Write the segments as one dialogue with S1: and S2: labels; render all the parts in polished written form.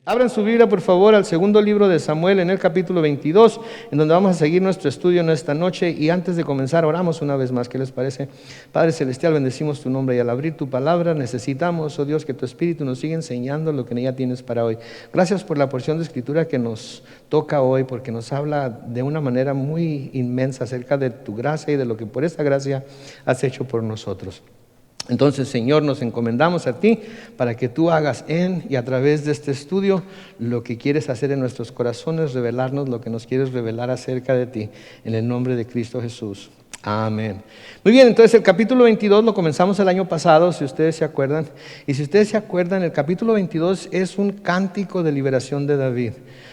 S1: Abran su Biblia, por favor, al segundo libro de Samuel, en el capítulo 22, en donde vamos a seguir nuestro estudio en esta noche. Y antes de comenzar, oramos una vez más. ¿Qué les parece? Padre Celestial, bendecimos tu nombre, y al abrir tu palabra necesitamos, oh Dios, que tu Espíritu nos siga enseñando lo que en ella tienes para hoy. Gracias por la porción de Escritura que nos toca hoy, porque nos habla de una manera muy inmensa acerca de tu gracia y de lo que por esta gracia has hecho por nosotros. Entonces, Señor, nos encomendamos a ti para que tú hagas en y a través de este estudio lo que quieres hacer en nuestros corazones, revelarnos lo que nos quieres revelar acerca de ti, en el nombre de Cristo Jesús. Amén. Muy bien, entonces el capítulo 22 lo comenzamos el año pasado, si ustedes se acuerdan. Y si ustedes se acuerdan, el capítulo 22 es un cántico de liberación de David.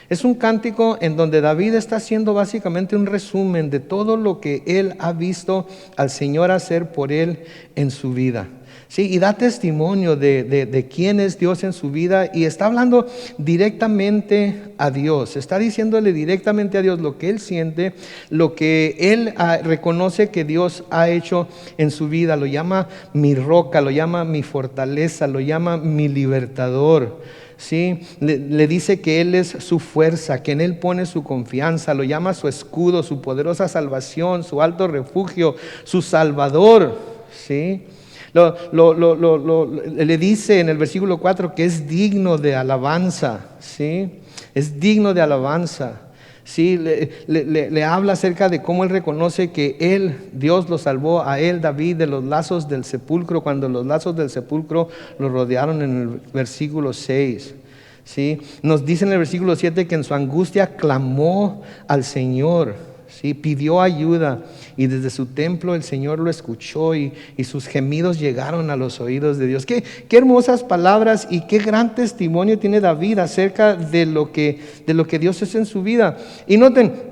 S1: Es un cántico en donde David está haciendo básicamente un resumen de todo lo que él ha visto al Señor hacer por él en su vida. Sí, y da testimonio de quién es Dios en su vida, y está hablando directamente a Dios, está diciéndole directamente a Dios lo que él siente, lo que él reconoce que Dios ha hecho en su vida. Lo llama mi roca, lo llama mi fortaleza, lo llama mi libertador. Sí, le dice que Él es su fuerza, que en Él pone su confianza, lo llama su escudo, su poderosa salvación, su alto refugio, su salvador. Sí. Le dice en el versículo 4 que es digno de alabanza, ¿sí? Es digno de alabanza, ¿sí? Le habla acerca de cómo él reconoce que él, Dios lo salvó a él, David, de los lazos del sepulcro, cuando los lazos del sepulcro lo rodearon en el versículo 6. ¿Sí? Nos dice en el versículo 7 que en su angustia clamó al Señor, ¿sí? Pidió ayuda, y desde su templo el Señor lo escuchó, y sus gemidos llegaron a los oídos de Dios. Qué hermosas palabras y qué gran testimonio tiene David acerca de lo que Dios es en su vida. Y noten,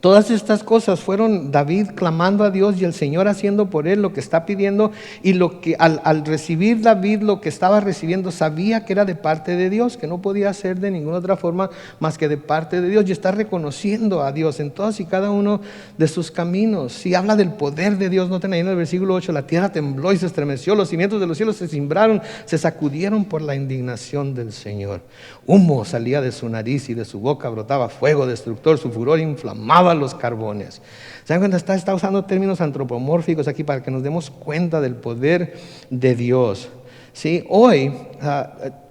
S1: todas estas cosas fueron David clamando a Dios y el Señor haciendo por él lo que está pidiendo, y lo que al recibir David lo que estaba recibiendo, sabía que era de parte de Dios, que no podía ser de ninguna otra forma más que de parte de Dios, y está reconociendo a Dios en todos y cada uno de sus caminos. Y habla del poder de Dios. Noten ahí en el versículo 8, la tierra tembló y se estremeció, los cimientos de los cielos se cimbraron, se sacudieron por la indignación del Señor. Humo salía de su nariz y de su boca brotaba fuego destructor, su furor inflamaba los carbones. ¿Se dan cuenta? Está usando términos antropomórficos aquí para que nos demos cuenta del poder de Dios. ¿Sí? Hoy,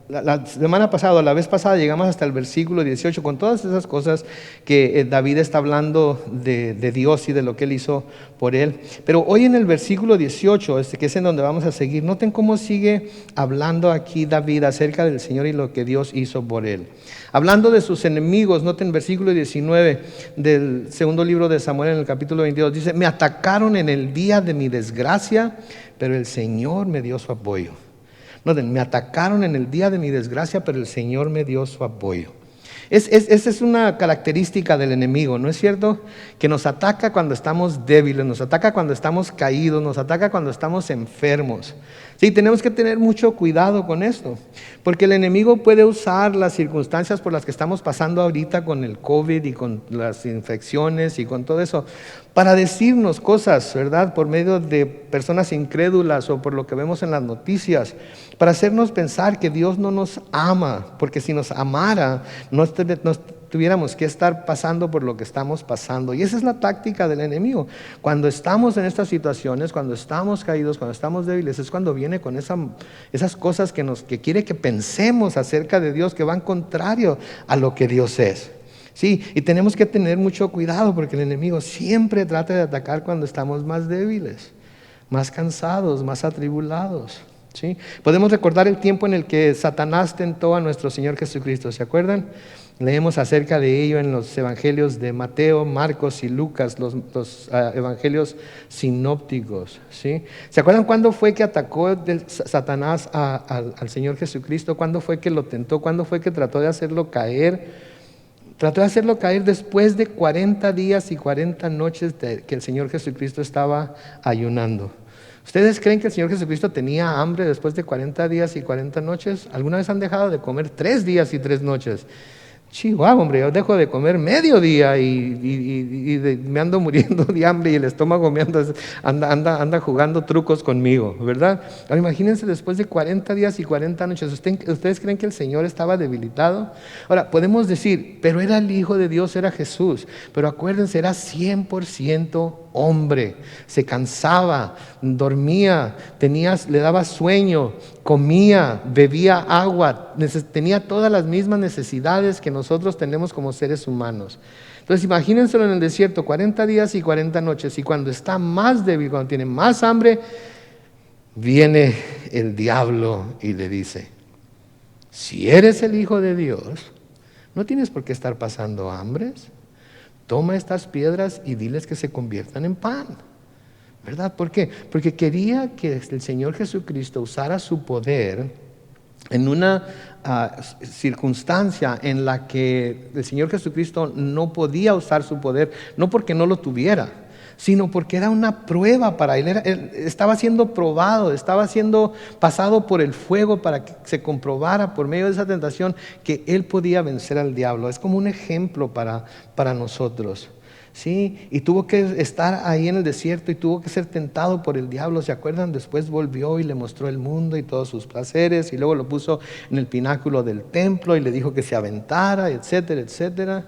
S1: la semana pasada, la vez pasada, llegamos hasta el versículo 18 con todas esas cosas que David está hablando de Dios y de lo que él hizo por él. Pero hoy en el versículo 18, que es en donde vamos a seguir, noten cómo sigue hablando aquí David acerca del Señor y lo que Dios hizo por él. Hablando de sus enemigos, noten versículo 19 del segundo libro de Samuel, en el capítulo 22, dice: me atacaron en el día de mi desgracia, pero el Señor me dio su apoyo. Noten, me atacaron en el día de mi desgracia, pero el Señor me dio su apoyo. Esa es una característica del enemigo, ¿no es cierto? Que nos ataca cuando estamos débiles, nos ataca cuando estamos caídos, nos ataca cuando estamos enfermos. Sí, tenemos que tener mucho cuidado con esto, porque el enemigo puede usar las circunstancias por las que estamos pasando ahorita con el COVID y con las infecciones y con todo eso, para decirnos cosas, ¿verdad? Por medio de personas incrédulas o por lo que vemos en las noticias, para hacernos pensar que Dios no nos ama, porque si nos amara, no tuviéramos que estar pasando por lo que estamos pasando. Y esa es la táctica del enemigo. Cuando estamos en estas situaciones, cuando estamos caídos, cuando estamos débiles, es cuando viene con esas cosas que quiere que pensemos acerca de Dios, que van contrario a lo que Dios es. Sí, y tenemos que tener mucho cuidado, porque el enemigo siempre trata de atacar cuando estamos más débiles, más cansados, más atribulados. ¿Sí? Podemos recordar el tiempo en el que Satanás tentó a nuestro Señor Jesucristo, ¿se acuerdan? Leemos acerca de ello en los evangelios de Mateo, Marcos y Lucas, los evangelios sinópticos. ¿Sí? ¿Se acuerdan cuándo fue que atacó Satanás al Señor Jesucristo? ¿Cuándo fue que lo tentó? ¿Cuándo fue que trató de hacerlo caer? Trató de hacerlo caer después de 40 días y 40 noches que el Señor Jesucristo estaba ayunando. ¿Ustedes creen que el Señor Jesucristo tenía hambre después de 40 días y 40 noches? ¿Alguna vez han dejado de comer 3 días y 3 noches? Chihuahua, hombre, yo dejo de comer mediodía me ando muriendo de hambre y el estómago me anda jugando trucos conmigo, ¿verdad? Ahora imagínense después de 40 días y 40 noches, ¿ustedes creen que el Señor estaba debilitado? Ahora, podemos decir, pero era el Hijo de Dios, era Jesús, pero acuérdense, era 100% hombre, se cansaba, dormía, le daba sueño, comía, bebía agua, tenía todas las mismas necesidades que nosotros tenemos como seres humanos. Entonces imagínenselo en el desierto, 40 días y 40 noches, y cuando está más débil, cuando tiene más hambre, viene el diablo y le dice, si eres el Hijo de Dios, no tienes por qué estar pasando hambres. Toma estas piedras y diles que se conviertan en pan, ¿verdad? ¿Por qué? Porque quería que el Señor Jesucristo usara su poder en una circunstancia en la que el Señor Jesucristo no podía usar su poder, no porque no lo tuviera, sino porque era una prueba para él. Él estaba siendo probado, estaba siendo pasado por el fuego para que se comprobara por medio de esa tentación que él podía vencer al diablo. Es como un ejemplo para nosotros, ¿sí? Y tuvo que estar ahí en el desierto y tuvo que ser tentado por el diablo. ¿Se acuerdan? Después volvió y le mostró el mundo y todos sus placeres, y luego lo puso en el pináculo del templo y le dijo que se aventara, etcétera, etcétera.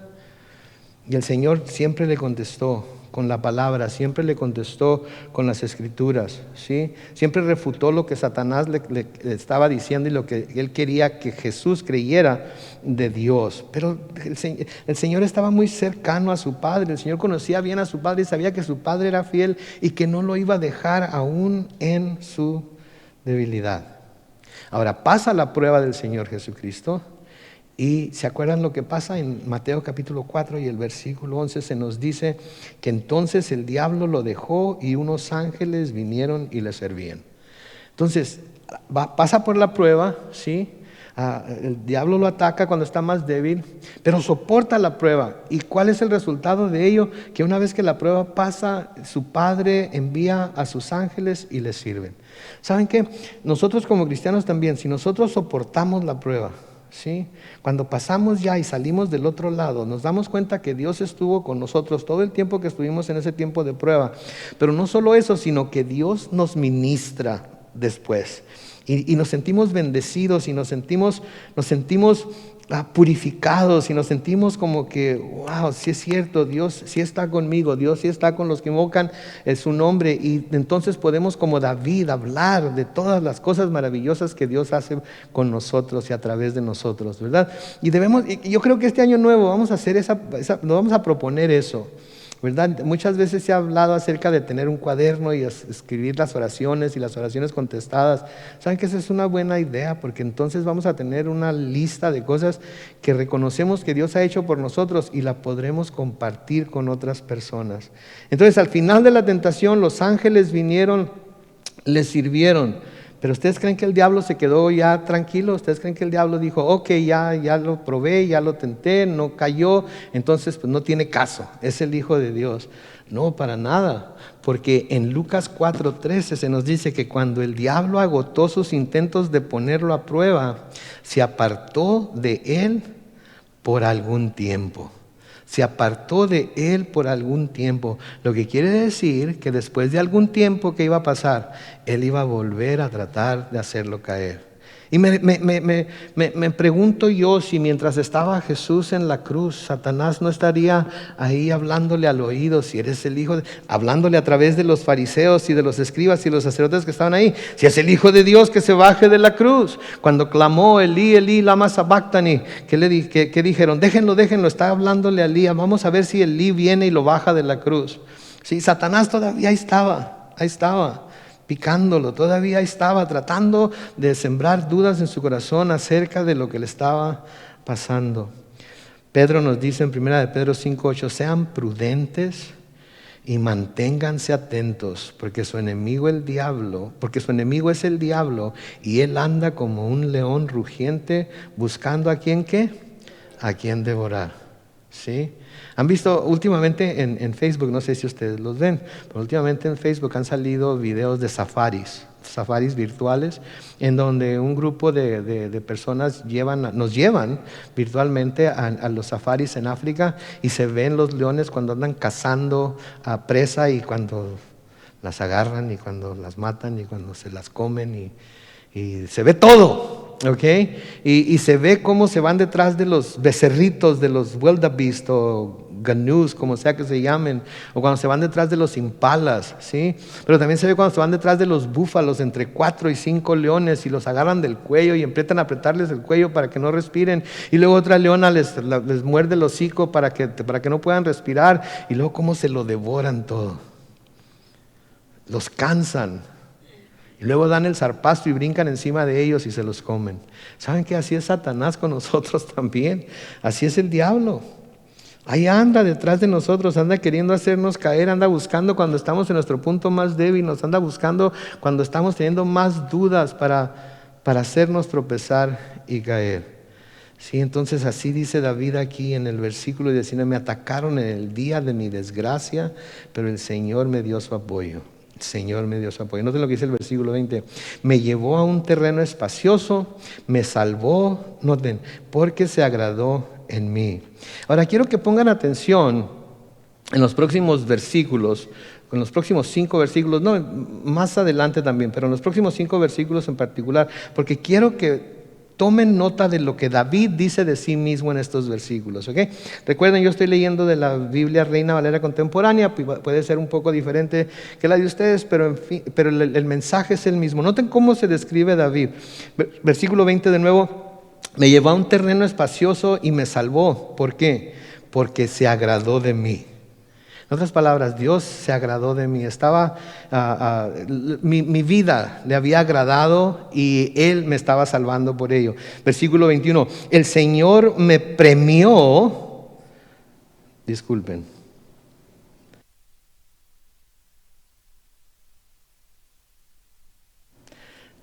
S1: Y el Señor siempre le contestó con la palabra, siempre le contestó con las escrituras, ¿sí? Siempre refutó lo que Satanás le estaba diciendo y lo que él quería que Jesús creyera de Dios. Pero el Señor estaba muy cercano a su Padre, el Señor conocía bien a su Padre y sabía que su Padre era fiel y que no lo iba a dejar aún en su debilidad. Ahora pasa la prueba del Señor Jesucristo. Y ¿se acuerdan lo que pasa en Mateo capítulo 4 y el versículo 11? Se nos dice que entonces el diablo lo dejó y unos ángeles vinieron y le servían. Entonces, pasa por la prueba, ¿sí? El diablo lo ataca cuando está más débil, pero soporta la prueba. ¿Y cuál es el resultado de ello? Que una vez que la prueba pasa, su Padre envía a sus ángeles y les sirven. ¿Saben qué? Nosotros como cristianos también, si nosotros soportamos la prueba, ¿sí? Cuando pasamos ya y salimos del otro lado, nos damos cuenta que Dios estuvo con nosotros todo el tiempo que estuvimos en ese tiempo de prueba. Pero no solo eso, sino que Dios nos ministra después. Y nos sentimos bendecidos y nos sentimos purificados y nos sentimos como que, wow, sí es cierto, Dios sí está conmigo, Dios sí está con los que invocan su nombre, y entonces podemos como David hablar de todas las cosas maravillosas que Dios hace con nosotros y a través de nosotros, ¿verdad? Y yo creo que este año nuevo vamos a hacer nos vamos a proponer eso, ¿verdad? Muchas veces se ha hablado acerca de tener un cuaderno y escribir las oraciones y las oraciones contestadas. ¿Saben que esa es una buena idea? Porque entonces vamos a tener una lista de cosas que reconocemos que Dios ha hecho por nosotros y la podremos compartir con otras personas. Entonces, al final de la tentación, los ángeles vinieron, les sirvieron. Pero ¿ustedes creen que el diablo se quedó ya tranquilo? ¿Ustedes creen que el diablo dijo, ok, ya lo probé, ya lo tenté, no cayó, entonces pues no tiene caso, es el Hijo de Dios? No, para nada, porque en Lucas 4:13 se nos dice que cuando el diablo agotó sus intentos de ponerlo a prueba, se apartó de él por algún tiempo. Se apartó de él por algún tiempo, lo que quiere decir que después de algún tiempo que iba a pasar, él iba a volver a tratar de hacerlo caer. Y me pregunto yo si mientras estaba Jesús en la cruz, Satanás no estaría ahí hablándole al oído, si eres el Hijo, hablándole a través de los fariseos y de los escribas y los sacerdotes que estaban ahí, si es el Hijo de Dios, que se baje de la cruz. Cuando clamó Elí, Elí, lama sabactani, ¿qué dijeron? Déjenlo, está hablándole a Elí, vamos a ver si Elí viene y lo baja de la cruz. Sí, Satanás todavía ahí estaba. Picándolo, todavía estaba tratando de sembrar dudas en su corazón acerca de lo que le estaba pasando. Pedro nos dice en 1 de Pedro 5:8, sean prudentes y manténganse atentos, porque su enemigo es el diablo, y él anda como un león rugiente buscando a quien ¿qué? A quien devorar. ¿sí? Han visto últimamente en Facebook, no sé si ustedes los ven, pero últimamente en Facebook han salido videos de safaris virtuales, en donde un grupo de personas nos llevan virtualmente a los safaris en África, y se ven los leones cuando andan cazando a presa, y cuando las agarran, y cuando las matan, y cuando se las comen, y se ve todo, ¿ok? Y se ve cómo se van detrás de los becerritos, de los wildebeest o ganús, como sea que se llamen, o cuando se van detrás de los impalas, ¿sí? Pero también se ve cuando se van detrás de los búfalos, entre 4 y 5 leones, y los agarran del cuello y empiezan a apretarles el cuello para que no respiren, y luego otra leona les muerde el hocico para que no puedan respirar, y luego cómo se lo devoran todo, los cansan. Y luego dan el zarpazo y brincan encima de ellos y se los comen. ¿Saben qué? Así es Satanás con nosotros también. Así es el diablo. Ahí anda detrás de nosotros, anda queriendo hacernos caer, anda buscando cuando estamos en nuestro punto más débil, nos anda buscando cuando estamos teniendo más dudas para hacernos tropezar y caer. Sí, entonces así dice David aquí en el versículo 19: me atacaron en el día de mi desgracia, pero el Señor me dio su apoyo. El Señor me dio su apoyo. Noten lo que dice el versículo 20: me llevó a un terreno espacioso, me salvó, noten, porque se agradó en mí. Ahora quiero que pongan atención en los próximos versículos, en los próximos 5 versículos, no, más adelante también, pero en los próximos 5 versículos en particular, porque quiero que tomen nota de lo que David dice de sí mismo en estos versículos, ¿ok? Recuerden, yo estoy leyendo de la Biblia Reina Valera Contemporánea, puede ser un poco diferente que la de ustedes, pero en fin, pero el mensaje es el mismo. Noten cómo se describe David. Versículo 20 de nuevo: me llevó a un terreno espacioso y me salvó. ¿Por qué? Porque se agradó de mí. En otras palabras, Dios se agradó de mí. Mi vida le había agradado y Él me estaba salvando por ello. Versículo 21: el Señor me premió. Disculpen.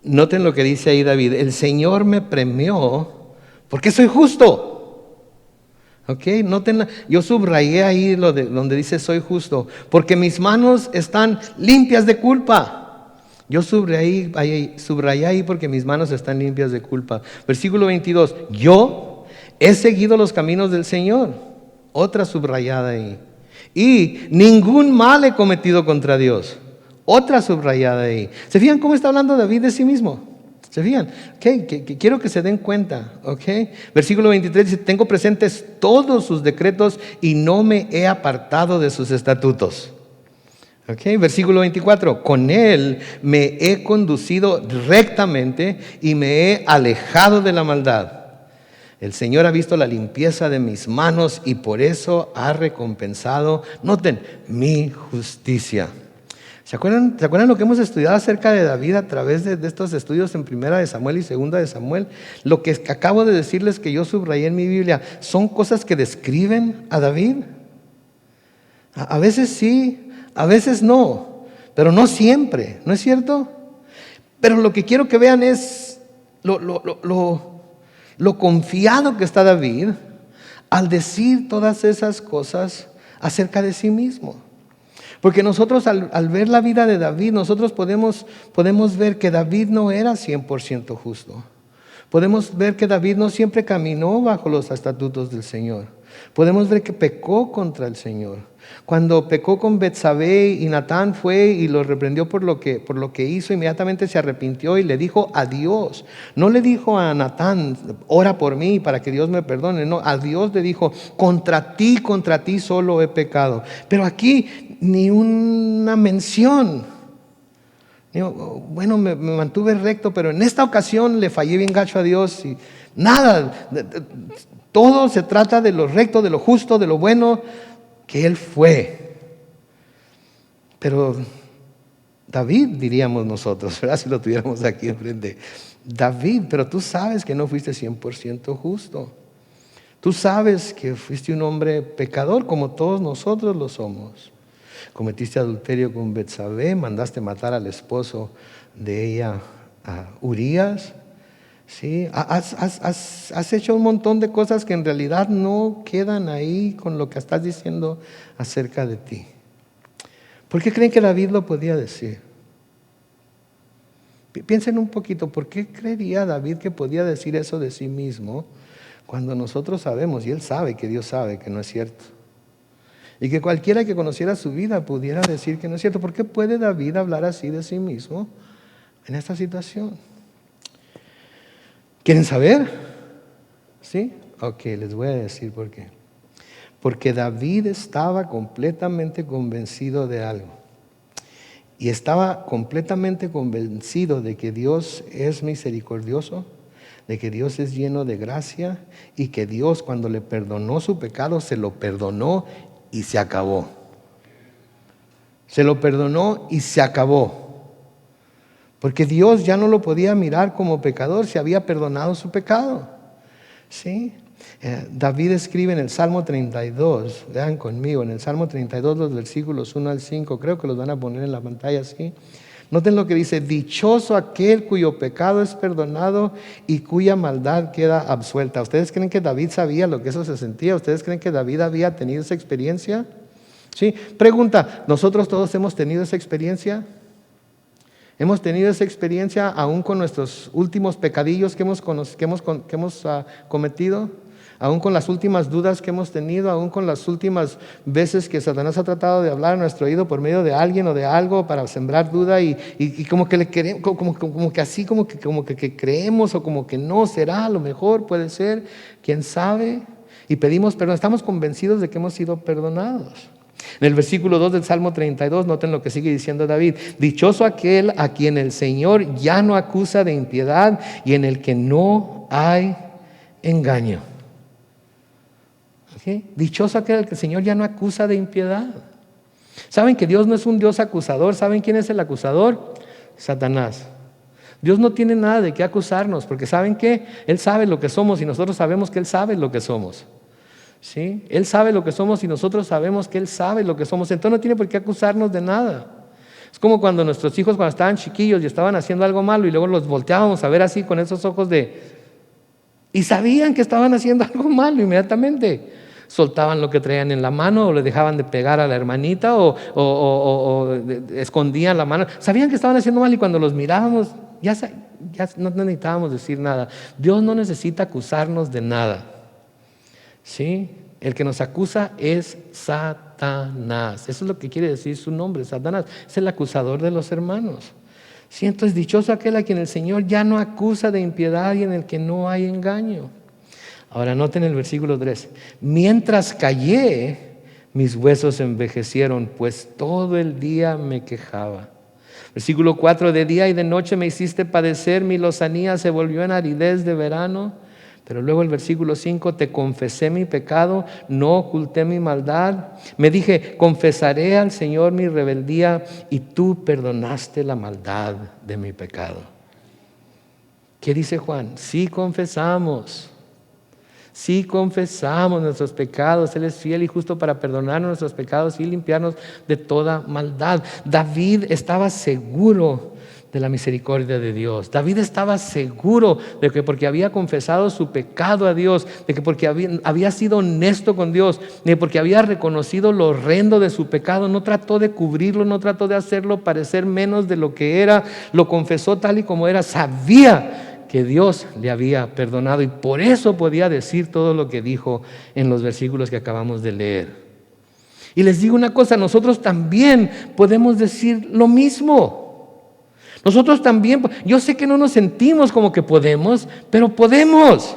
S1: Noten lo que dice ahí David: el Señor me premió porque soy justo. Ok, noten, yo subrayé ahí donde dice soy justo, porque mis manos están limpias de culpa. Yo subrayé ahí porque mis manos están limpias de culpa. Versículo 22: yo he seguido los caminos del Señor. Otra subrayada ahí. Y ningún mal he cometido contra Dios. Otra subrayada ahí. ¿Se fijan cómo está hablando David de sí mismo? ¿Se fijan? Okay, que quiero que se den cuenta. Okay. Versículo 23 dice: tengo presentes todos sus decretos y no me he apartado de sus estatutos. Okay. Versículo 24: con él me he conducido rectamente y me he alejado de la maldad. El Señor ha visto la limpieza de mis manos y por eso ha recompensado, noten, mi justicia. ¿Se acuerdan lo que hemos estudiado acerca de David a través de estos estudios en Primera de Samuel y Segunda de Samuel? Lo que acabo de decirles que yo subrayé en mi Biblia, ¿son cosas que describen a David? A veces sí, a veces no, pero no siempre, ¿no es cierto? Pero lo que quiero que vean es lo confiado que está David al decir todas esas cosas acerca de sí mismo. Porque nosotros al ver la vida de David, nosotros podemos ver que David no era 100% justo. Podemos ver que David no siempre caminó bajo los estatutos del Señor. Podemos ver que pecó contra el Señor. Cuando pecó con Betsabé y Natán fue y lo reprendió por lo que hizo, inmediatamente se arrepintió y le dijo a Dios. No le dijo a Natán: ora por mí para que Dios me perdone. No, a Dios le dijo: contra ti solo he pecado. Pero aquí ni una mención. Digo, bueno, me mantuve recto, pero en esta ocasión le fallé bien gacho a Dios y nada. Todo se trata de lo recto, de lo justo, de lo bueno que él fue. Pero David, diríamos nosotros, ¿verdad? Si lo tuviéramos aquí enfrente: David, pero tú sabes que no fuiste 100% justo. Tú sabes que fuiste un hombre pecador como todos nosotros lo somos. Cometiste adulterio con Betsabé, mandaste matar al esposo de ella, a Urías. ¿Sí? Has hecho un montón de cosas que en realidad no quedan ahí con lo que estás diciendo acerca de ti. ¿Por qué creen que David lo podía decir? Piensen un poquito, ¿por qué creería David que podía decir eso de sí mismo cuando nosotros sabemos, y él sabe que Dios sabe que no es cierto? Y que cualquiera que conociera su vida pudiera decir que no es cierto. ¿Por qué puede David hablar así de sí mismo en esta situación? ¿Quieren saber? ¿Sí? Ok, les voy a decir por qué. Porque David estaba completamente convencido de algo. Y estaba completamente convencido de que Dios es misericordioso, de que Dios es lleno de gracia y que Dios, cuando le perdonó su pecado, se lo perdonó y se acabó. Se lo perdonó y se acabó. Porque Dios ya no lo podía mirar como pecador, se había perdonado su pecado. ¿Sí? David escribe en el Salmo 32, vean conmigo, en el Salmo 32 los versículos 1 al 5, creo que los van a poner en la pantalla así. Noten lo que dice: dichoso aquel cuyo pecado es perdonado y cuya maldad queda absuelta. ¿Ustedes creen que David sabía lo que eso se sentía? ¿Ustedes creen que David había tenido esa experiencia? ¿Sí? Pregunta, ¿nosotros todos hemos tenido esa experiencia? ¿Hemos tenido esa experiencia aún con nuestros últimos pecadillos que hemos cometido? Aún con las últimas dudas que hemos tenido, aún con las últimas veces que Satanás ha tratado de hablar a nuestro oído por medio de alguien o de algo para sembrar duda y como que le queremos, como que así, como que creemos o como que no, será, a lo mejor puede ser, quién sabe, y pedimos perdón, estamos convencidos de que hemos sido perdonados. En el versículo 2 del Salmo 32, noten lo que sigue diciendo David: dichoso aquel a quien el Señor ya no acusa de impiedad y en el que no hay engaño. ¿Okay? Dichoso aquel al que el Señor ya no acusa de impiedad. ¿Saben que Dios no es un Dios acusador? ¿Saben quién es el acusador? Satanás. Dios no tiene nada de qué acusarnos, porque ¿saben qué? Él sabe lo que somos y nosotros sabemos que Él sabe lo que somos. ¿Sí? Él sabe lo que somos y nosotros sabemos que Él sabe lo que somos. Entonces no tiene por qué acusarnos de nada. Es como cuando nuestros hijos, cuando estaban chiquillos y estaban haciendo algo malo, y luego los volteábamos a ver así con esos ojos y sabían que estaban haciendo algo malo inmediatamente. Soltaban lo que traían en la mano o le dejaban de pegar a la hermanita o escondían la mano. Sabían que estaban haciendo mal y cuando los mirábamos ya no necesitábamos decir nada. Dios no necesita acusarnos de nada. ¿Sí? El que nos acusa es Satanás. Eso es lo que quiere decir su nombre, Satanás. Es el acusador de los hermanos. ¿Sí? Entonces, dichoso aquel a quien el Señor ya no acusa de impiedad y en el que no hay engaño. Ahora noten el versículo 3. Mientras callé, mis huesos envejecieron, pues todo el día me quejaba. Versículo 4. De día y de noche me hiciste padecer, mi lozanía se volvió en aridez de verano. Pero luego el versículo 5, te confesé mi pecado, no oculté mi maldad. Me dije, confesaré al Señor mi rebeldía y tú perdonaste la maldad de mi pecado. ¿Qué dice Juan? Sí confesamos nuestros pecados. Él es fiel y justo para perdonarnos nuestros pecados y limpiarnos de toda maldad. David estaba seguro de la misericordia de Dios. David estaba seguro de que porque había confesado su pecado a Dios, de que porque había sido honesto con Dios, de que porque había reconocido lo horrendo de su pecado, no trató de cubrirlo, no trató de hacerlo parecer menos de lo que era, lo confesó tal y como era, sabía que Dios le había perdonado y por eso podía decir todo lo que dijo en los versículos que acabamos de leer. Y les digo una cosa, nosotros también podemos decir lo mismo. Nosotros también, yo sé que no nos sentimos como que podemos, pero podemos.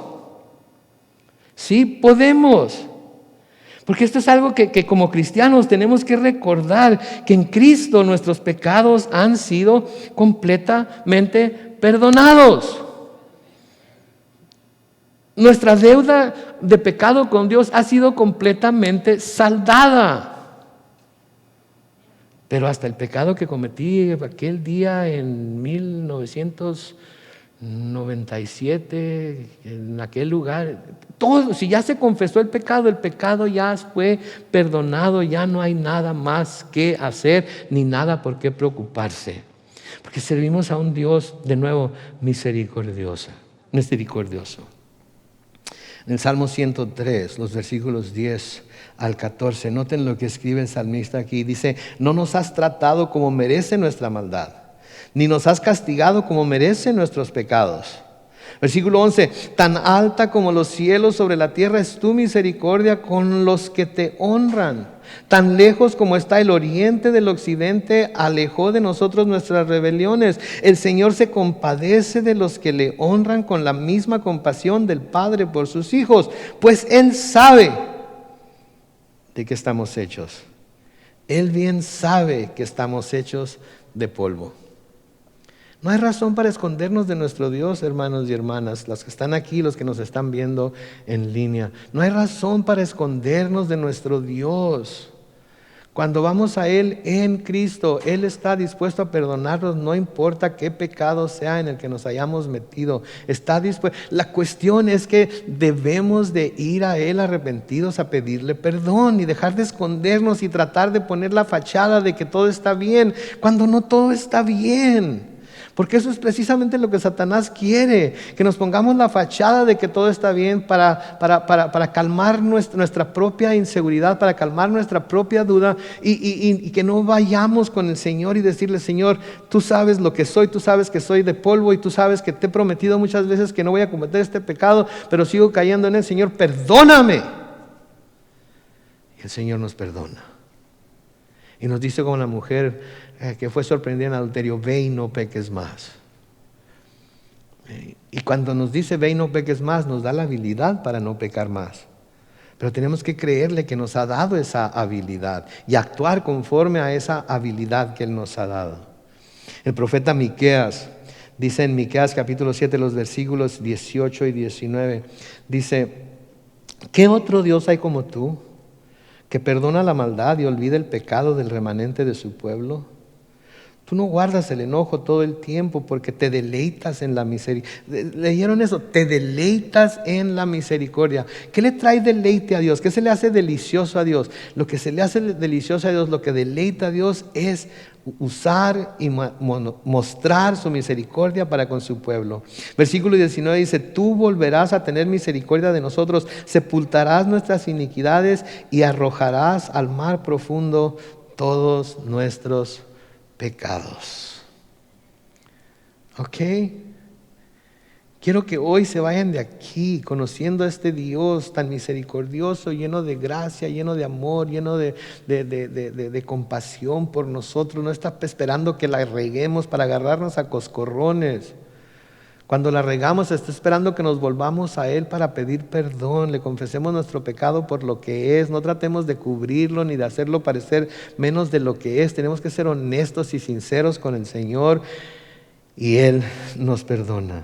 S1: Sí, podemos. Porque esto es algo que como cristianos tenemos que recordar, que en Cristo nuestros pecados han sido completamente perdonados. Nuestra deuda de pecado con Dios ha sido completamente saldada. Pero hasta el pecado que cometí aquel día en 1997, en aquel lugar, todo, si ya se confesó el pecado ya fue perdonado, ya no hay nada más que hacer, ni nada por qué preocuparse. Porque servimos a un Dios, de nuevo, misericordioso. misericordioso. En el Salmo 103, los versículos 10 al 14, noten lo que escribe el salmista aquí. Dice: no nos has tratado como merece nuestra maldad, ni nos has castigado como merecen nuestros pecados. Versículo 11: tan alta como los cielos sobre la tierra es tu misericordia con los que te honran. Tan lejos como está el oriente del occidente, alejó de nosotros nuestras rebeliones. El Señor se compadece de los que le honran con la misma compasión del Padre por sus hijos, pues Él sabe de qué estamos hechos. Él bien sabe que estamos hechos de polvo. No hay razón para escondernos de nuestro Dios, hermanos y hermanas, los que están aquí, los que nos están viendo en línea. No hay razón para escondernos de nuestro Dios. Cuando vamos a Él en Cristo, Él está dispuesto a perdonarnos, no importa qué pecado sea en el que nos hayamos metido. Está dispuesto. La cuestión es que debemos de ir a Él arrepentidos a pedirle perdón y dejar de escondernos y tratar de poner la fachada de que todo está bien, cuando no todo está bien. Porque eso es precisamente lo que Satanás quiere, que nos pongamos la fachada de que todo está bien para calmar nuestra propia inseguridad, para calmar nuestra propia duda y que no vayamos con el Señor y decirle: Señor, tú sabes lo que soy, tú sabes que soy de polvo y tú sabes que te he prometido muchas veces que no voy a cometer este pecado, pero sigo cayendo en él. Señor, perdóname. Y el Señor nos perdona. Y nos dice como la mujer que fue sorprendida en adulterio: ve y no peques más. Y cuando nos dice ve y no peques más, nos da la habilidad para no pecar más. Pero tenemos que creerle que nos ha dado esa habilidad y actuar conforme a esa habilidad que Él nos ha dado. El profeta Miqueas dice en Miqueas capítulo 7, los versículos 18 y 19, dice: ¿qué otro Dios hay como tú, que perdona la maldad y olvida el pecado del remanente de su pueblo? Tú no guardas el enojo todo el tiempo, porque te deleitas en la misericordia. ¿Leyeron eso? Te deleitas en la misericordia. ¿Qué le trae deleite a Dios? ¿Qué se le hace delicioso a Dios? Lo que se le hace delicioso a Dios, lo que deleita a Dios, es usar y mostrar su misericordia para con su pueblo. Versículo 19 dice: tú volverás a tener misericordia de nosotros, sepultarás nuestras iniquidades y arrojarás al mar profundo todos nuestros pecados. ¿Ok? Quiero que hoy se vayan de aquí conociendo a este Dios tan misericordioso, lleno de gracia, lleno de amor, lleno de compasión por nosotros. No está esperando que la reguemos para agarrarnos a coscorrones. Cuando la regamos, está esperando que nos volvamos a Él para pedir perdón, le confesemos nuestro pecado por lo que es. No tratemos de cubrirlo ni de hacerlo parecer menos de lo que es. Tenemos que ser honestos y sinceros con el Señor y Él nos perdona.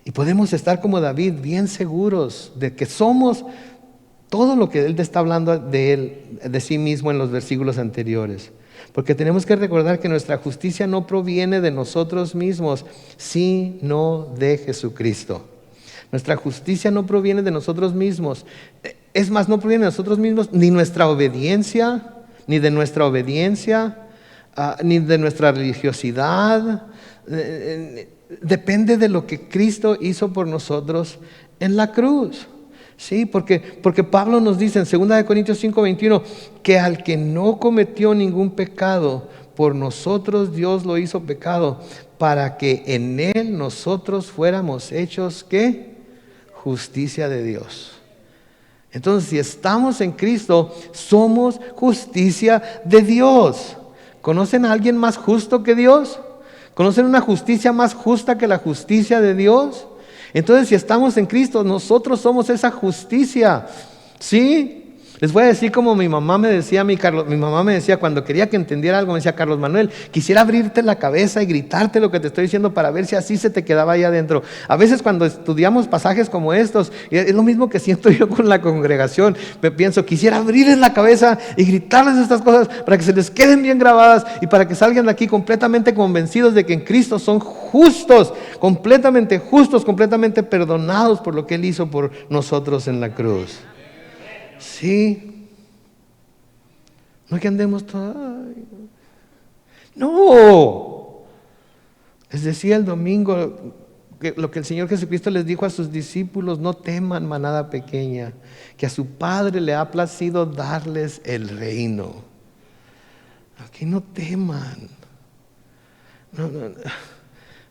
S1: Y podemos estar como David, bien seguros de que somos todo lo que Él está hablando de Él, de sí mismo en los versículos anteriores. Porque tenemos que recordar que nuestra justicia no proviene de nosotros mismos, sino de Jesucristo. Nuestra justicia no proviene de nosotros mismos. Es más, no proviene de nosotros mismos ni nuestra obediencia, ni de nuestra obediencia, ni de nuestra religiosidad. Depende de lo que Cristo hizo por nosotros en la cruz. Sí, porque Pablo nos dice en 2 Corintios 5:21 que al que no cometió ningún pecado, por nosotros Dios lo hizo pecado, para que en Él nosotros fuéramos hechos, ¿qué? Justicia de Dios. Entonces, si estamos en Cristo, somos justicia de Dios. ¿Conocen a alguien más justo que Dios? ¿Conocen una justicia más justa que la justicia de Dios? Entonces, si estamos en Cristo, nosotros somos esa justicia. ¿Sí? Les voy a decir como mi mamá me decía cuando quería que entendiera algo, me decía: Carlos Manuel, quisiera abrirte la cabeza y gritarte lo que te estoy diciendo para ver si así se te quedaba ahí adentro. A veces cuando estudiamos pasajes como estos, es lo mismo que siento yo con la congregación. Me pienso, quisiera abrirles la cabeza y gritarles estas cosas para que se les queden bien grabadas y para que salgan de aquí completamente convencidos de que en Cristo son justos, completamente perdonados por lo que Él hizo por nosotros en la cruz. Sí. No que andemos todos. No. Les decía el domingo, lo que el Señor Jesucristo les dijo a sus discípulos: no teman, manada pequeña, que a su Padre le ha placido darles el reino. Aquí no teman.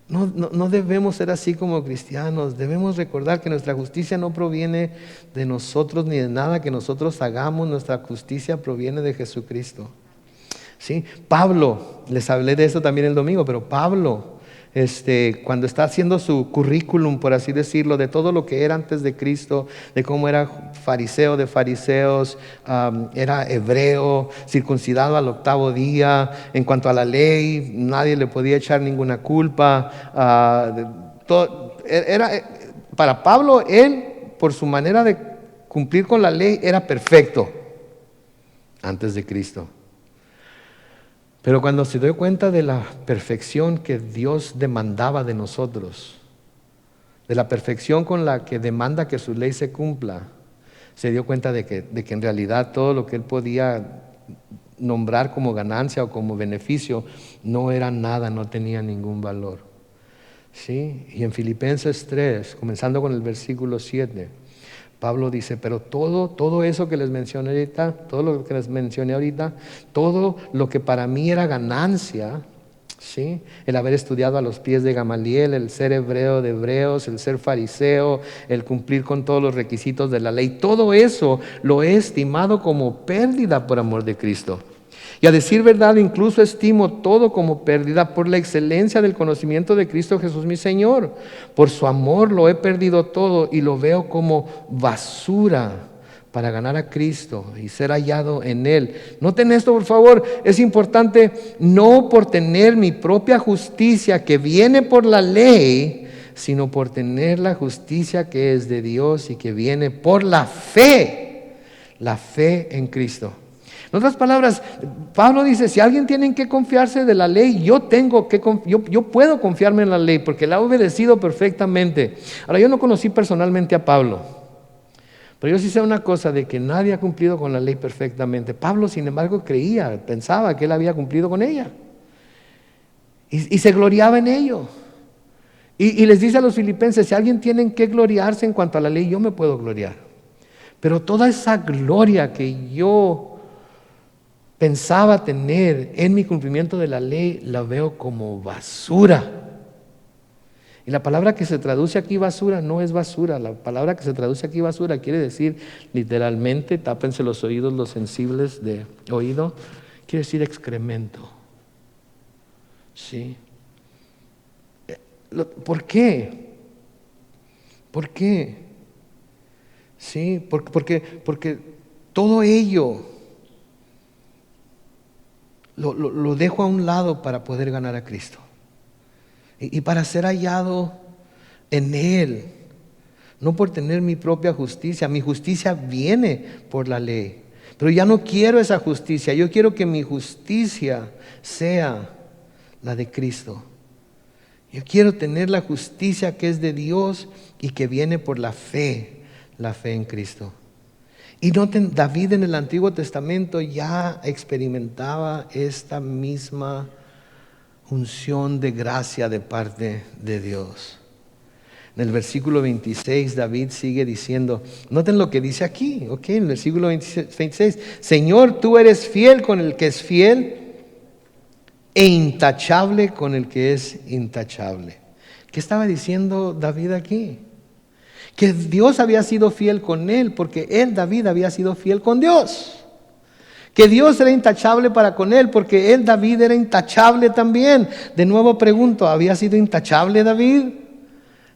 S1: No debemos ser así como cristianos. Debemos recordar que nuestra justicia no proviene de nosotros ni de nada que nosotros hagamos. Nuestra justicia proviene de Jesucristo. ¿Sí? Pablo, les hablé de eso también el domingo, pero Pablo, cuando está haciendo su currículum, por así decirlo, de todo lo que era antes de Cristo, de cómo era fariseo de fariseos, era hebreo, circuncidado al 8º día, en cuanto a la ley, nadie le podía echar ninguna culpa. Para Pablo, él, por su manera de cumplir con la ley, era perfecto antes de Cristo. Pero cuando se dio cuenta de la perfección que Dios demandaba de nosotros, de la perfección con la que demanda que su ley se cumpla, se dio cuenta de que en realidad todo lo que él podía nombrar como ganancia o como beneficio no era nada, no tenía ningún valor. ¿Sí? Y en Filipenses 3, comenzando con el versículo 7, Pablo dice: pero todo eso que les mencioné ahorita, todo lo que para mí era ganancia, ¿sí? El haber estudiado a los pies de Gamaliel, el ser hebreo de hebreos, el ser fariseo, el cumplir con todos los requisitos de la ley, todo eso lo he estimado como pérdida por amor de Cristo. Y a decir verdad, incluso estimo todo como pérdida por la excelencia del conocimiento de Cristo Jesús mi Señor. Por su amor lo he perdido todo y lo veo como basura para ganar a Cristo y ser hallado en Él. Noten esto, por favor, es importante: no por tener mi propia justicia que viene por la ley, sino por tener la justicia que es de Dios y que viene por la fe en Cristo. En otras palabras, Pablo dice: si alguien tiene que confiarse de la ley, yo puedo confiarme en la ley porque la he obedecido perfectamente. Ahora, yo no conocí personalmente a Pablo, pero yo sí sé una cosa, de que nadie ha cumplido con la ley perfectamente. Pablo, sin embargo, pensaba que él había cumplido con ella y se gloriaba en ello. Y les dice a los filipenses: si alguien tiene que gloriarse en cuanto a la ley, yo me puedo gloriar. Pero toda esa gloria que yo pensaba tener en mi cumplimiento de la ley, la veo como basura. Y la palabra que se traduce aquí basura no es basura. La palabra que se traduce aquí basura quiere decir literalmente, tápense los oídos los sensibles de oído, quiere decir excremento. ¿Sí? ¿Por qué? ¿Por qué? ¿Sí? Porque todo ello lo dejo a un lado para poder ganar a Cristo y para ser hallado en Él, no por tener mi propia justicia. Mi justicia viene por la ley, pero ya no quiero esa justicia. Yo quiero que mi justicia sea la de Cristo. Yo quiero tener la justicia que es de Dios y que viene por la fe en Cristo. Y noten, David en el Antiguo Testamento ya experimentaba esta misma unción de gracia de parte de Dios. En el versículo 26 David sigue diciendo, noten lo que dice aquí, ¿ok? En el versículo 26, Señor, tú eres fiel con el que es fiel e intachable con el que es intachable. ¿Qué estaba diciendo David aquí? Que Dios había sido fiel con él, porque él, David, había sido fiel con Dios. Que Dios era intachable para con él, porque él, David, era intachable también. De nuevo pregunto, ¿había sido intachable David?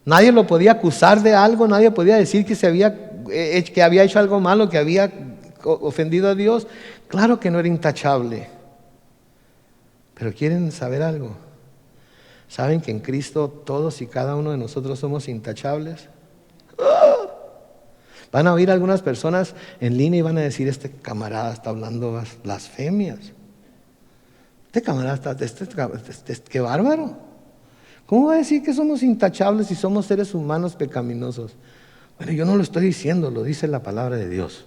S1: Nadie lo podía acusar de algo, nadie podía decir que había hecho algo malo, que había ofendido a Dios. Claro que no era intachable. Pero ¿quieren saber algo? ¿Saben que en Cristo todos y cada uno de nosotros somos intachables? Van a oír algunas personas en línea y van a decir, este camarada está hablando blasfemias. Este camarada qué bárbaro. ¿Cómo va a decir que somos intachables si somos seres humanos pecaminosos? Bueno, yo no lo estoy diciendo, lo dice la palabra de Dios.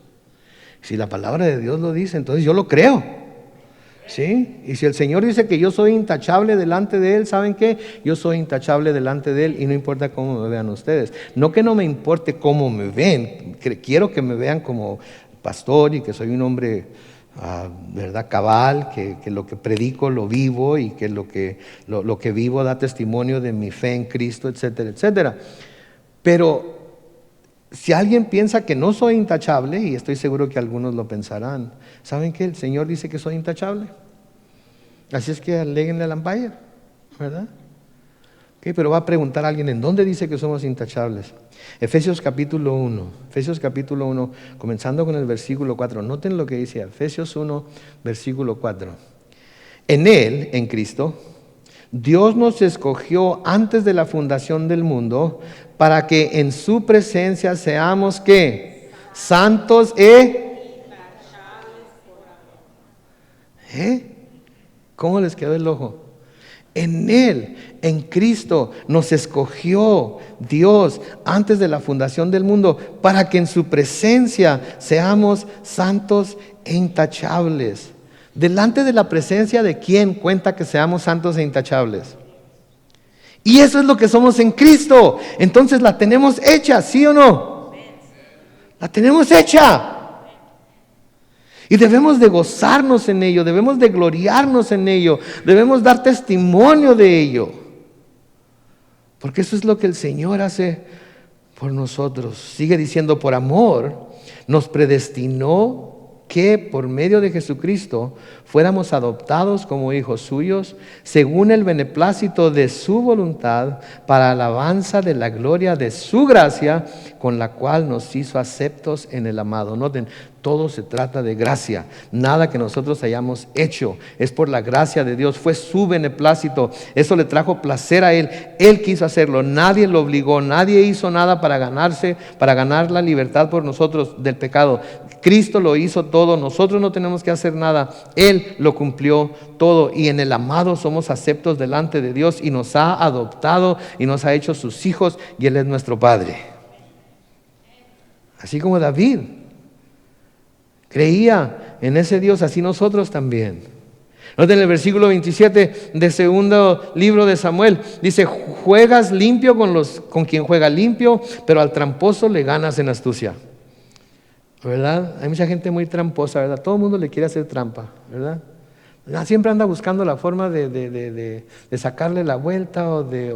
S1: Si la palabra de Dios lo dice, entonces yo lo creo. ¿Sí? Y si el Señor dice que yo soy intachable delante de Él, ¿saben qué? Yo soy intachable delante de Él y no importa cómo me vean ustedes. No que no me importe cómo me ven, quiero que me vean como pastor y que soy un hombre, ¿verdad? Cabal, que lo que predico lo vivo y que lo que vivo da testimonio de mi fe en Cristo, etcétera, etcétera. Pero si alguien piensa que no soy intachable, y estoy seguro que algunos lo pensarán, ¿saben qué? El Señor dice que soy intachable. Así es que aléguenle al umpire, ¿verdad? Okay, pero va a preguntar a alguien, ¿en dónde dice que somos intachables? Efesios capítulo 1, comenzando con el versículo 4. Noten lo que dice Efesios 1, versículo 4. En Él, en Cristo, Dios nos escogió antes de la fundación del mundo para que en su presencia seamos ¿qué? Santos ¿Cómo les quedó el ojo? En Él, en Cristo, nos escogió Dios antes de la fundación del mundo para que en su presencia seamos santos e intachables. ¿Delante de la presencia de quién cuenta que seamos santos e intachables? Y eso es lo que somos en Cristo. Entonces la tenemos hecha, ¿sí o no? La tenemos hecha. Y debemos de gozarnos en ello, debemos de gloriarnos en ello, debemos dar testimonio de ello. Porque eso es lo que el Señor hace por nosotros. Sigue diciendo, por amor nos predestinó que por medio de Jesucristo fuéramos adoptados como hijos suyos, según el beneplácito de su voluntad, para alabanza de la gloria de su gracia, con la cual nos hizo aceptos en el amado. Noten, todo se trata de gracia. Nada que nosotros hayamos hecho, es por la gracia de Dios. Fue su beneplácito. Eso le trajo placer a Él. Él quiso hacerlo. Nadie lo obligó. Nadie hizo nada para ganar la libertad por nosotros del pecado. Cristo lo hizo todo. Nosotros no tenemos que hacer nada. Él lo cumplió todo. Y en el amado somos aceptos delante de Dios y nos ha adoptado y nos ha hecho sus hijos y Él es nuestro Padre. Así como David creía en ese Dios, así nosotros también. Noten el versículo 27 del segundo libro de Samuel. Dice, juegas limpio con quien juega limpio, pero al tramposo le ganas en astucia. ¿Verdad? Hay mucha gente muy tramposa, ¿verdad? Todo el mundo le quiere hacer trampa, ¿verdad? Siempre anda buscando la forma de sacarle la vuelta o de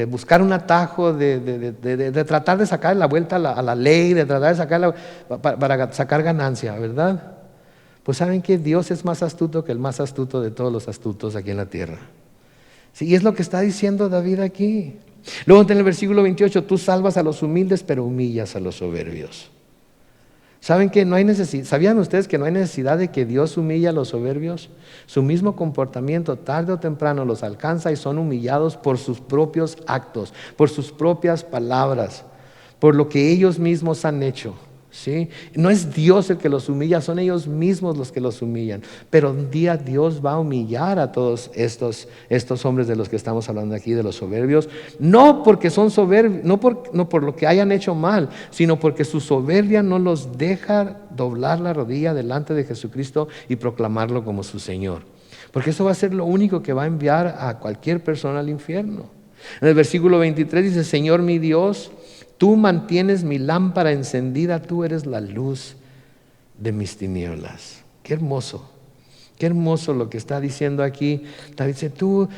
S1: buscar un atajo, de tratar de sacar la vuelta a la ley, de tratar de sacarla para sacar ganancia, ¿verdad? Pues saben que Dios es más astuto que el más astuto de todos los astutos aquí en la tierra. Sí, y es lo que está diciendo David aquí. Luego en el versículo 28, tú salvas a los humildes pero humillas a los soberbios. ¿Saben que no hay necesidad? ¿Sabían ustedes que no hay necesidad de que Dios humille a los soberbios? Su mismo comportamiento tarde o temprano los alcanza y son humillados por sus propios actos, por sus propias palabras, por lo que ellos mismos han hecho. ¿Sí? No es Dios el que los humilla, son ellos mismos los que los humillan. Pero un día Dios va a humillar a todos estos hombres de los que estamos hablando aquí, de los soberbios, no porque son soberbios, no por lo que hayan hecho mal, sino porque su soberbia no los deja doblar la rodilla delante de Jesucristo y proclamarlo como su Señor. Porque eso va a ser lo único que va a enviar a cualquier persona al infierno. En el versículo 23 dice, Señor mi Dios, tú mantienes mi lámpara encendida, tú eres la luz de mis tinieblas. Qué hermoso lo que está diciendo aquí. David dice, tú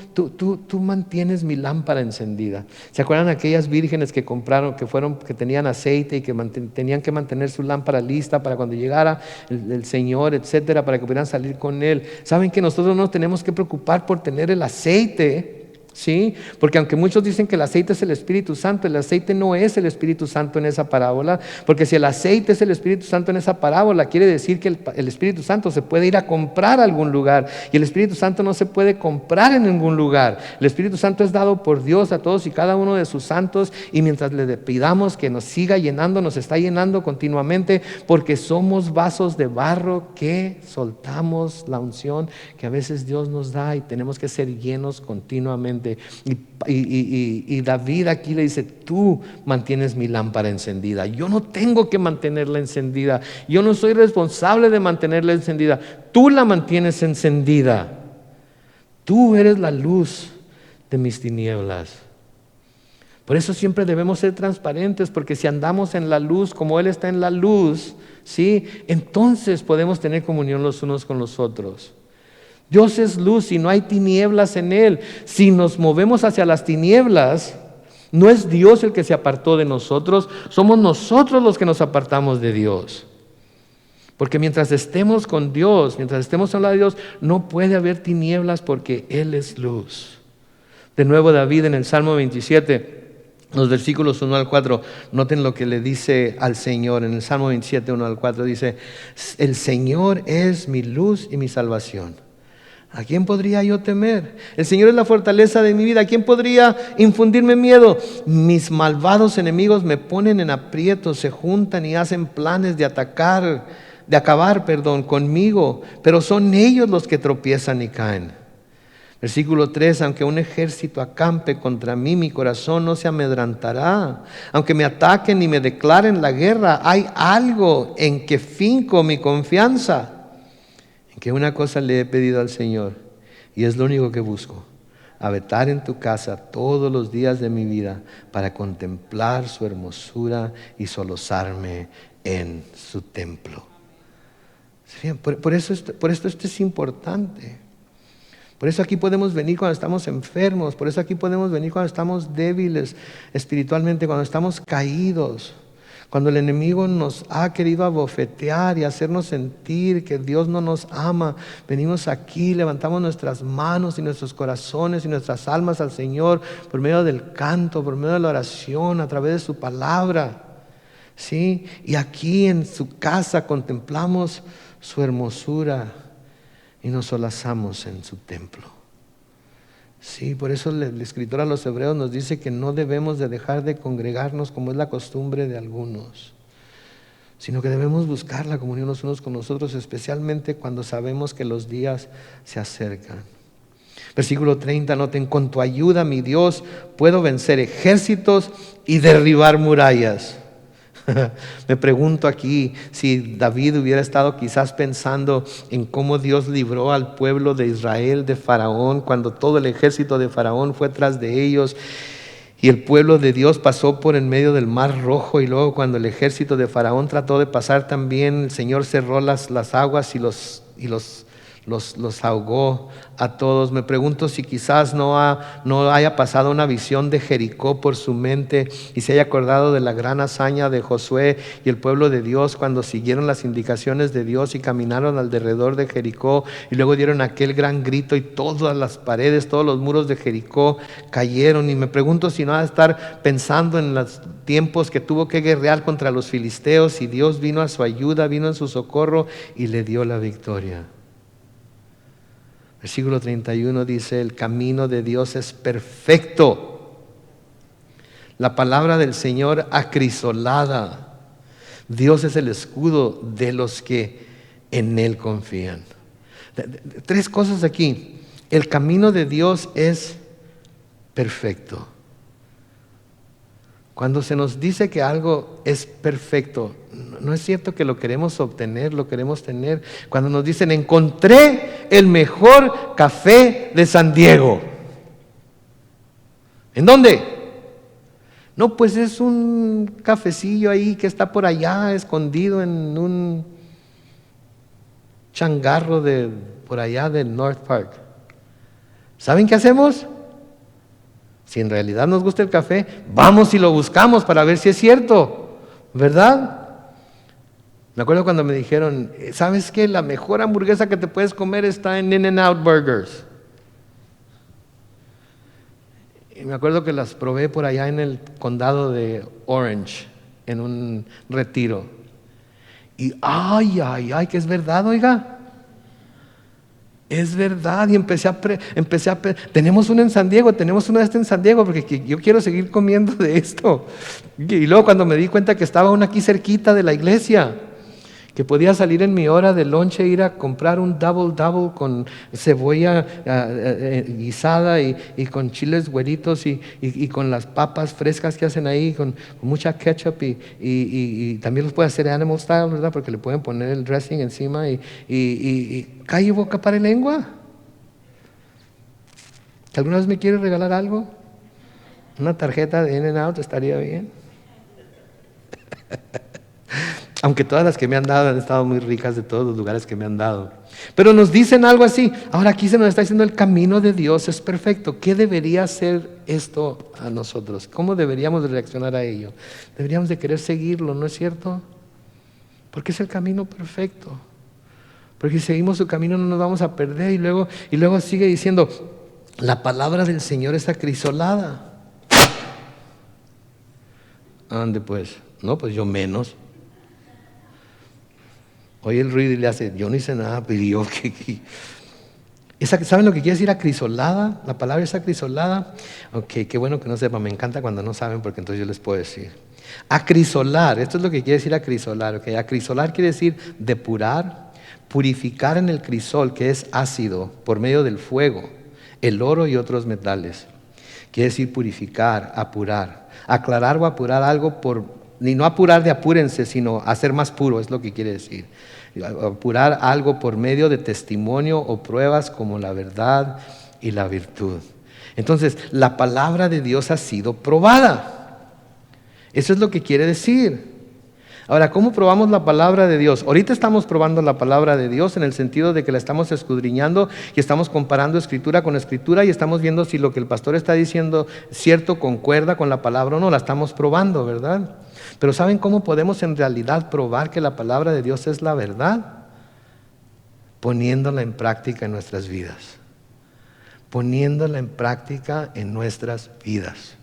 S1: mantienes mi lámpara encendida. ¿Se acuerdan aquellas vírgenes que compraron, que tenían aceite y que tenían que mantener su lámpara lista para cuando llegara el Señor, etcétera, para que pudieran salir con Él? ¿Saben que nosotros no nos tenemos que preocupar por tener el aceite? ¿Sí? Porque aunque muchos dicen que el aceite es el Espíritu Santo, el aceite no es el Espíritu Santo en esa parábola, porque si el aceite es el Espíritu Santo en esa parábola, quiere decir que el Espíritu Santo se puede ir a comprar a algún lugar, y el Espíritu Santo no se puede comprar en ningún lugar. El Espíritu Santo es dado por Dios a todos y cada uno de sus santos, y mientras le pidamos que nos siga llenando, nos está llenando continuamente, porque somos vasos de barro que soltamos la unción que a veces Dios nos da y tenemos que ser llenos continuamente. Y David aquí le dice, tú mantienes mi lámpara encendida. Yo no tengo que mantenerla encendida. Yo no soy responsable de mantenerla encendida. tú la mantienes encendida. Tú eres la luz de mis tinieblas. Por eso siempre debemos ser transparentes, porque si andamos en la luz como Él está en la luz, ¿sí? Entonces podemos tener comunión los unos con los otros. Dios es luz y no hay tinieblas en Él. Si nos movemos hacia las tinieblas, no es Dios el que se apartó de nosotros, somos nosotros los que nos apartamos de Dios. Porque mientras estemos con Dios, mientras estemos en la de Dios, no puede haber tinieblas porque Él es luz. De nuevo David en el Salmo 27, los versículos 1 al 4, noten lo que le dice al Señor. En el Salmo 27, 1 al 4 dice: el Señor es mi luz y mi salvación. ¿A quién podría yo temer? El Señor es la fortaleza de mi vida. ¿A quién podría infundirme miedo? Mis malvados enemigos me ponen en aprietos, se juntan y hacen planes de acabar conmigo, pero son ellos los que tropiezan y caen. Versículo 3: aunque un ejército acampe contra mí, mi corazón no se amedrentará. Aunque me ataquen y me declaren la guerra, hay algo en que finco mi confianza. En que una cosa le he pedido al Señor, y es lo único que busco: habitar en tu casa todos los días de mi vida, para contemplar su hermosura y solozarme en su templo. Por esto esto es importante. Por eso aquí podemos venir cuando estamos enfermos. Por eso aquí podemos venir cuando estamos débiles espiritualmente, cuando estamos caídos. Cuando el enemigo nos ha querido abofetear y hacernos sentir que Dios no nos ama, venimos aquí, levantamos nuestras manos y nuestros corazones y nuestras almas al Señor por medio del canto, por medio de la oración, a través de su palabra. ¿Sí? Y aquí en su casa contemplamos su hermosura y nos solazamos en su templo. Sí, por eso el escritor a los Hebreos nos dice que no debemos de dejar de congregarnos como es la costumbre de algunos, sino que debemos buscar la comunión los unos con los otros, especialmente cuando sabemos que los días se acercan. Versículo 30, noten: con tu ayuda, mi Dios, puedo vencer ejércitos y derribar murallas. Me pregunto aquí si David hubiera estado quizás pensando en cómo Dios libró al pueblo de Israel de Faraón, cuando todo el ejército de Faraón fue tras de ellos y el pueblo de Dios pasó por en medio del mar Rojo, y luego cuando el ejército de Faraón trató de pasar también, el Señor cerró las aguas y los ahogó a todos. Me pregunto si quizás no haya pasado una visión de Jericó por su mente y se haya acordado de la gran hazaña de Josué y el pueblo de Dios cuando siguieron las indicaciones de Dios y caminaron alrededor de Jericó, y luego dieron aquel gran grito y todas las paredes, todos los muros de Jericó cayeron. Y me pregunto si no ha de estar pensando en los tiempos que tuvo que guerrear contra los filisteos, y Dios vino a su ayuda, vino en su socorro y le dio la victoria. Versículo 31 dice: el camino de Dios es perfecto, la palabra del Señor acrisolada. Dios es el escudo de los que en Él confían. Tres cosas aquí: el camino de Dios es perfecto. Cuando se nos dice que algo es perfecto, no es cierto que lo queremos obtener, lo queremos tener. Cuando nos dicen: encontré el mejor café de San Diego. ¿En dónde? No, pues es un cafecillo ahí que está por allá, escondido en un changarro por allá del North Park. ¿Saben qué hacemos? Si en realidad nos gusta el café, vamos y lo buscamos para ver si es cierto, ¿verdad? Me acuerdo cuando me dijeron: ¿sabes qué? La mejor hamburguesa que te puedes comer está en In-N-Out Burgers. Y me acuerdo que las probé por allá en el condado de Orange, en un retiro. Y ay, que es verdad, oiga. Es verdad. Y empecé a tenemos una en San Diego, tenemos una de estas en San Diego, porque yo quiero seguir comiendo de esto. Y luego cuando me di cuenta que estaba una aquí cerquita de la iglesia, que podía salir en mi hora de lonche e ir a comprar un double con cebolla guisada y con chiles güeritos y con las papas frescas que hacen ahí, con mucha ketchup y también los puede hacer animal style, ¿verdad? Porque le pueden poner el dressing encima y calle, boca, para lengua. ¿Alguna vez me quiere regalar algo? Una tarjeta de In-N-Out estaría bien. Aunque todas las que me han dado han estado muy ricas, de todos los lugares que me han dado. Pero nos dicen algo así. Ahora aquí se nos está diciendo: el camino de Dios es perfecto. ¿Qué debería ser esto a nosotros? ¿Cómo deberíamos reaccionar a ello? Deberíamos de querer seguirlo, ¿no es cierto? Porque es el camino perfecto. Porque si seguimos su camino no nos vamos a perder. Y luego sigue diciendo: la palabra del Señor es acrisolada. ¿Ande pues? No, pues yo menos. Oye el ruido y le hace: yo no hice nada, pidió que... ¿Saben lo que quiere decir acrisolada? La palabra es acrisolada. Ok, qué bueno que no sepan, me encanta cuando no saben, porque entonces yo les puedo decir. Acrisolar, esto es lo que quiere decir acrisolar. Okay. Acrisolar quiere decir depurar, purificar en el crisol, que es ácido, por medio del fuego, el oro y otros metales. Quiere decir purificar, apurar, aclarar o apurar algo ni no apurar de apúrense, sino hacer más puro, es lo que quiere decir. Apurar algo por medio de testimonio o pruebas como la verdad y la virtud. Entonces, la palabra de Dios ha sido probada. Eso es lo que quiere decir. Ahora, ¿cómo probamos la palabra de Dios? Ahorita estamos probando la palabra de Dios en el sentido de que la estamos escudriñando y estamos comparando escritura con escritura y estamos viendo si lo que el pastor está diciendo cierto, concuerda con la palabra o no. La estamos probando, ¿verdad? Pero ¿saben cómo podemos en realidad probar que la palabra de Dios es la verdad? Poniéndola en práctica en nuestras vidas. Poniéndola en práctica en nuestras vidas.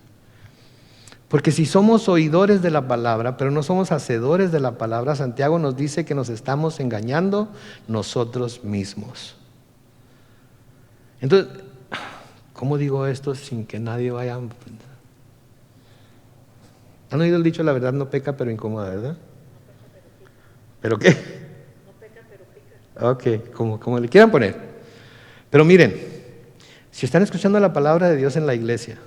S1: Porque si somos oidores de la palabra, pero no somos hacedores de la palabra, Santiago nos dice que nos estamos engañando nosotros mismos. Entonces, ¿cómo digo esto sin que nadie vaya? ¿Han oído el dicho: la verdad no peca pero incomoda, verdad? ¿Pero qué? No peca pero pica. Ok, como le quieran poner. Pero miren, si están escuchando la palabra de Dios en la iglesia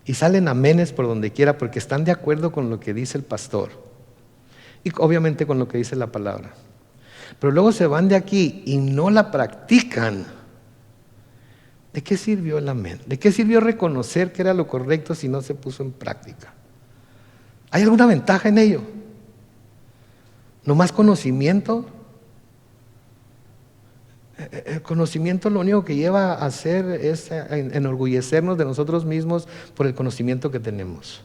S1: y salen amenes por donde quiera porque están de acuerdo con lo que dice el pastor y obviamente con lo que dice la palabra, pero luego se van de aquí y no la practican, ¿de qué sirvió el amén? ¿De qué sirvió reconocer que era lo correcto si no se puso en práctica? ¿Hay alguna ventaja en ello? ¿No más conocimiento? El conocimiento lo único que lleva a hacer es enorgullecernos de nosotros mismos por el conocimiento que tenemos.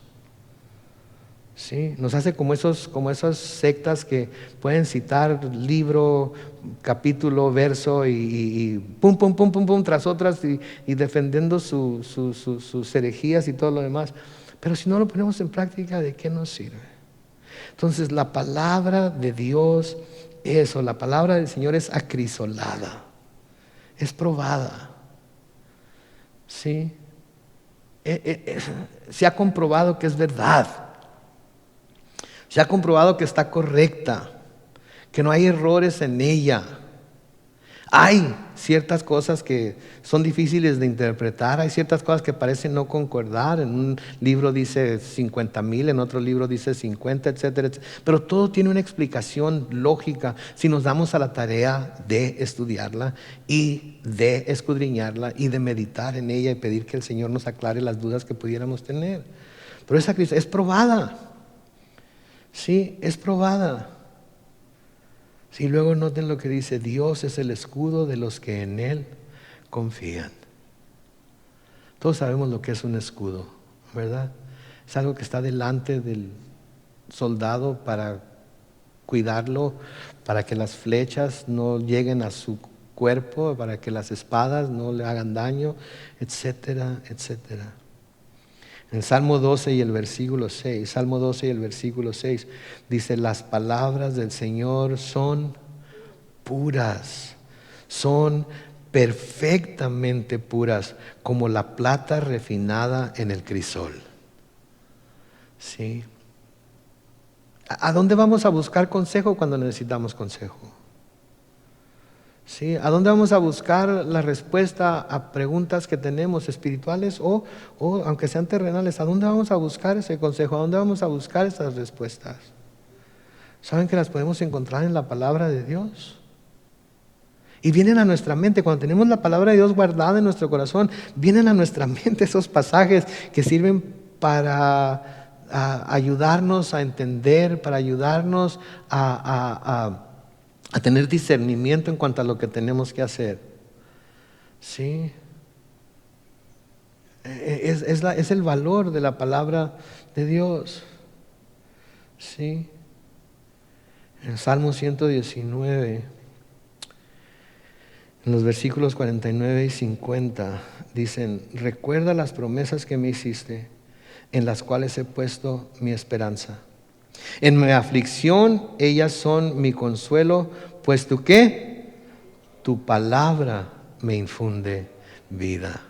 S1: ¿Sí? Nos hace como esas sectas que pueden citar libro, capítulo, verso y pum, pum, pum, pum, pum, tras otras y defendiendo sus herejías y todo lo demás. Pero si no lo ponemos en práctica, ¿de qué nos sirve? Entonces la palabra de Dios, la palabra del Señor es acrisolada, es probada. ¿Sí? Se ha comprobado que es verdad. Se ha comprobado que está correcta, que no hay errores en ella. Hay ciertas cosas que son difíciles de interpretar, hay ciertas cosas que parecen no concordar. En un libro dice 50,000, en otro libro dice 50, etcétera, etcétera. Pero todo tiene una explicación lógica si nos damos a la tarea de estudiarla y de escudriñarla y de meditar en ella y pedir que el Señor nos aclare las dudas que pudiéramos tener. Pero esa crisis es probada. Sí, es probada. Sí, luego noten lo que dice: Dios es el escudo de los que en Él confían. Todos sabemos lo que es un escudo, ¿verdad? Es algo que está delante del soldado para cuidarlo, para que las flechas no lleguen a su cuerpo, para que las espadas no le hagan daño, etcétera, etcétera. En el Salmo 12 y el versículo 6, dice: las palabras del Señor son puras, son perfectamente puras, como la plata refinada en el crisol. ¿Sí? ¿A dónde vamos a buscar consejo cuando necesitamos consejo? ¿Sí? ¿A dónde vamos a buscar la respuesta a preguntas que tenemos espirituales o aunque sean terrenales? ¿A dónde vamos a buscar ese consejo? ¿A dónde vamos a buscar esas respuestas? ¿Saben que las podemos encontrar en la palabra de Dios? Y vienen a nuestra mente, cuando tenemos la palabra de Dios guardada en nuestro corazón, vienen a nuestra mente esos pasajes que sirven para ayudarnos a entender, para ayudarnos a tener discernimiento en cuanto a lo que tenemos que hacer. ¿Sí? Es el valor de la palabra de Dios. ¿Sí? En Salmo 119, en los versículos 49 y 50, dicen: recuerda las promesas que me hiciste, en las cuales he puesto mi esperanza. En mi aflicción, ellas son mi consuelo, pues tú ¿qué? Tu palabra me infunde vida.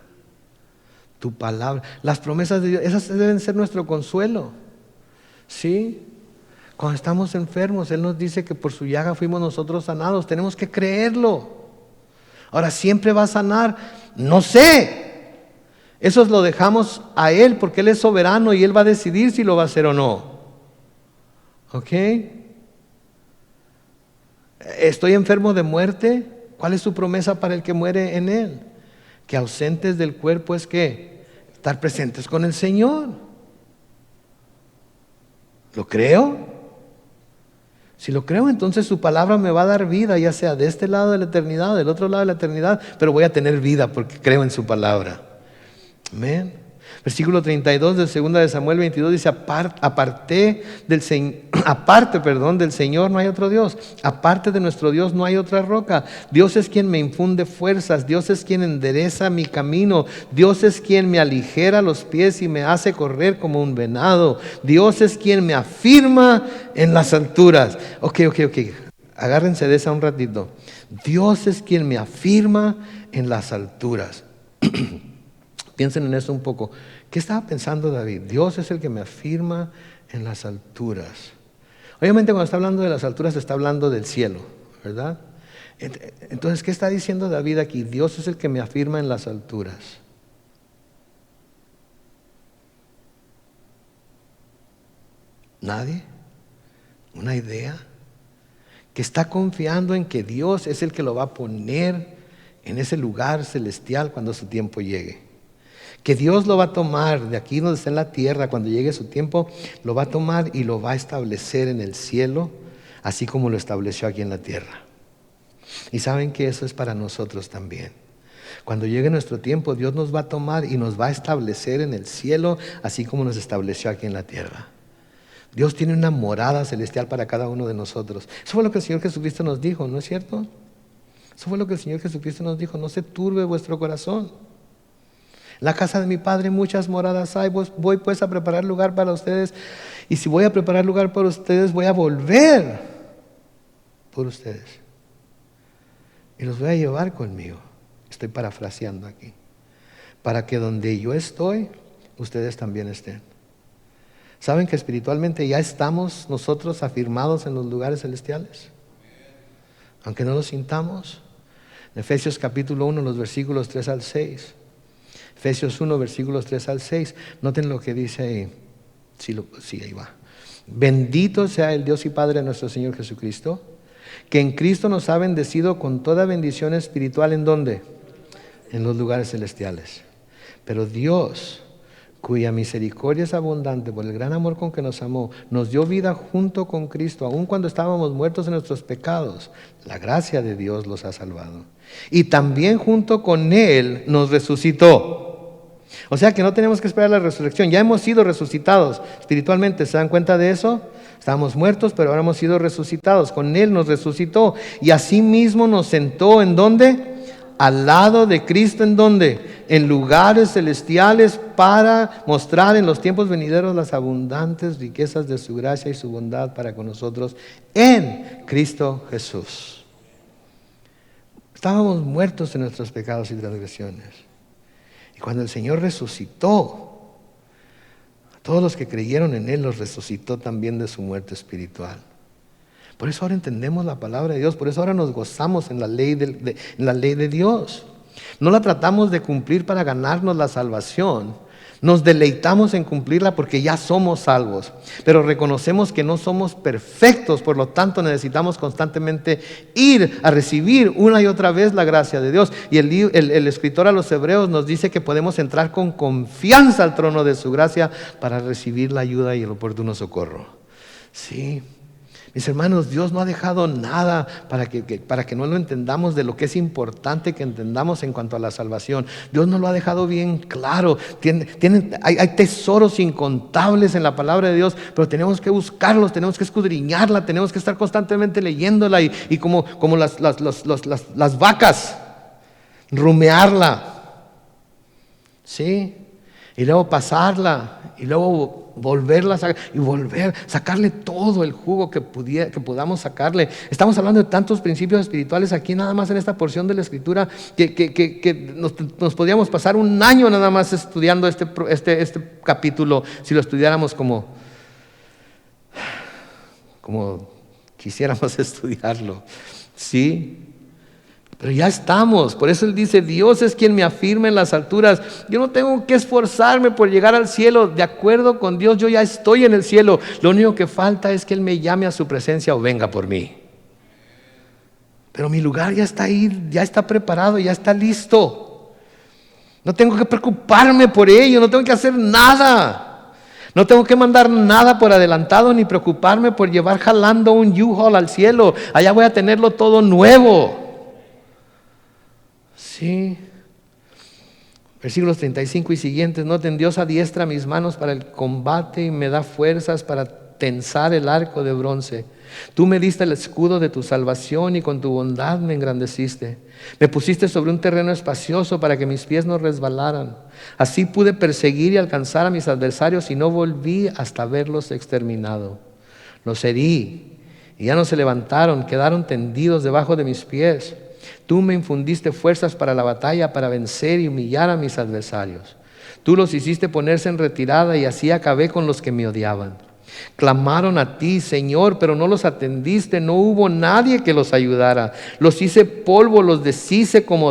S1: Tu palabra, las promesas de Dios, esas deben ser nuestro consuelo. ¿Sí? Cuando estamos enfermos, Él nos dice que por su llaga fuimos nosotros sanados. Tenemos que creerlo. Ahora, ¿siempre va a sanar? No sé. Eso lo dejamos a Él porque Él es soberano y Él va a decidir si lo va a hacer o no. ¿Ok? ¿Estoy enfermo de muerte? ¿Cuál es su promesa para el que muere en Él? Que ausentes del cuerpo es ¿qué? Estar presentes con el Señor. ¿Lo creo? Si lo creo, entonces su palabra me va a dar vida, ya sea de este lado de la eternidad o del otro lado de la eternidad, pero voy a tener vida porque creo en su palabra. Amén. Versículo 32 de 2 de Samuel 22 dice: aparte del Señor no hay otro Dios, aparte de nuestro Dios no hay otra roca. Dios es quien me infunde fuerzas, Dios es quien endereza mi camino, Dios es quien me aligera los pies y me hace correr como un venado, Dios es quien me afirma en las alturas. Ok, agárrense de esa un ratito. Dios es quien me afirma en las alturas. Piensen en eso un poco. ¿Qué estaba pensando David? Dios es el que me afirma en las alturas. Obviamente cuando está hablando de las alturas está hablando del cielo, ¿verdad? Entonces, ¿qué está diciendo David aquí? Dios es el que me afirma en las alturas. ¿Nadie? ¿Una idea? Que está confiando en que Dios es el que lo va a poner en ese lugar celestial cuando su tiempo llegue. Que Dios lo va a tomar de aquí donde está en la tierra, cuando llegue su tiempo, lo va a tomar y lo va a establecer en el cielo, así como lo estableció aquí en la tierra. Y saben que eso es para nosotros también. Cuando llegue nuestro tiempo, Dios nos va a tomar y nos va a establecer en el cielo, así como nos estableció aquí en la tierra. Dios tiene una morada celestial para cada uno de nosotros. Eso fue lo que el Señor Jesucristo nos dijo, ¿no es cierto? Eso fue lo que el Señor Jesucristo nos dijo: no se turbe vuestro corazón. En la casa de mi Padre muchas moradas hay, voy pues a preparar lugar para ustedes, y si voy a preparar lugar para ustedes, voy a volver por ustedes y los voy a llevar conmigo. Estoy parafraseando aquí, para que donde yo estoy, ustedes también estén. ¿Saben que espiritualmente ya estamos nosotros afirmados en los lugares celestiales? Aunque no lo sintamos. En Efesios capítulo 1, los versículos 3 al 6. Efesios 1, versículos 3 al 6. Noten lo que dice ahí. Sí, ahí va. Bendito sea el Dios y Padre de nuestro Señor Jesucristo, que en Cristo nos ha bendecido con toda bendición espiritual. ¿En dónde? En los lugares celestiales. Pero Dios, cuya misericordia es abundante por el gran amor con que nos amó, nos dio vida junto con Cristo, aun cuando estábamos muertos en nuestros pecados. La gracia de Dios los ha salvado. Y también junto con Él nos resucitó. O sea que no tenemos que esperar la resurrección. Ya hemos sido resucitados espiritualmente. ¿Se dan cuenta de eso? Estábamos muertos, pero ahora hemos sido resucitados. Con Él nos resucitó. Y asimismo nos sentó, ¿en dónde? Al lado de Cristo. ¿En dónde? En lugares celestiales, para mostrar en los tiempos venideros las abundantes riquezas de su gracia y su bondad para con nosotros en Cristo Jesús. Estábamos muertos en nuestros pecados y transgresiones. Y cuando el Señor resucitó, Todos los que creyeron en Él los resucitó también de su muerte espiritual. Por eso ahora entendemos la palabra de Dios, por eso ahora nos gozamos en la ley en la ley de Dios. No la tratamos de cumplir para ganarnos la salvación. Nos deleitamos en cumplirla porque ya somos salvos, pero reconocemos que no somos perfectos, por lo tanto necesitamos constantemente ir a recibir una y otra vez la gracia de Dios. Y el escritor a los Hebreos nos dice que podemos entrar con confianza al trono de su gracia para recibir la ayuda y el oportuno socorro. Sí. Mis hermanos, Dios no ha dejado nada para que no lo entendamos de lo que es importante que entendamos en cuanto a la salvación. Dios nos lo ha dejado bien claro. Hay tesoros incontables en la palabra de Dios, pero tenemos que buscarlos, tenemos que escudriñarla, tenemos que estar constantemente leyéndola y como las vacas, rumearla. ¿Sí? Y luego pasarla, y luego volverla a sacar, y sacarle todo el jugo que podamos sacarle. Estamos hablando de tantos principios espirituales aquí nada más en esta porción de la Escritura que nos podríamos pasar un año nada más estudiando este capítulo si lo estudiáramos como quisiéramos estudiarlo. ¿Sí? Pero ya estamos, por eso Él dice, Dios es quien me afirma en las alturas. Yo no tengo que esforzarme por llegar al cielo. De acuerdo con Dios, yo ya estoy en el cielo. Lo único que falta es que Él me llame a su presencia o venga por mí. Pero mi lugar ya está ahí, ya está preparado, ya está listo. No tengo que preocuparme por ello, no tengo que hacer nada. No tengo que mandar nada por adelantado ni preocuparme por llevar jalando un U-Haul al cielo. Allá voy a tenerlo todo nuevo. Sí. Versículos 35 y siguientes. Noten, Dios adiestra mis manos para el combate y me da fuerzas para tensar el arco de bronce. Tú me diste el escudo de tu salvación y con tu bondad me engrandeciste. Me pusiste sobre un terreno espacioso para que mis pies no resbalaran. Así pude perseguir y alcanzar a mis adversarios y no volví hasta verlos exterminado. Los herí y ya no se levantaron, quedaron tendidos debajo de mis pies. Tú me infundiste fuerzas para la batalla, para vencer y humillar a mis adversarios. Tú los hiciste ponerse en retirada y así acabé con los que me odiaban. Clamaron a ti, Señor, pero no los atendiste, no hubo nadie que los ayudara. Los hice polvo, los deshice como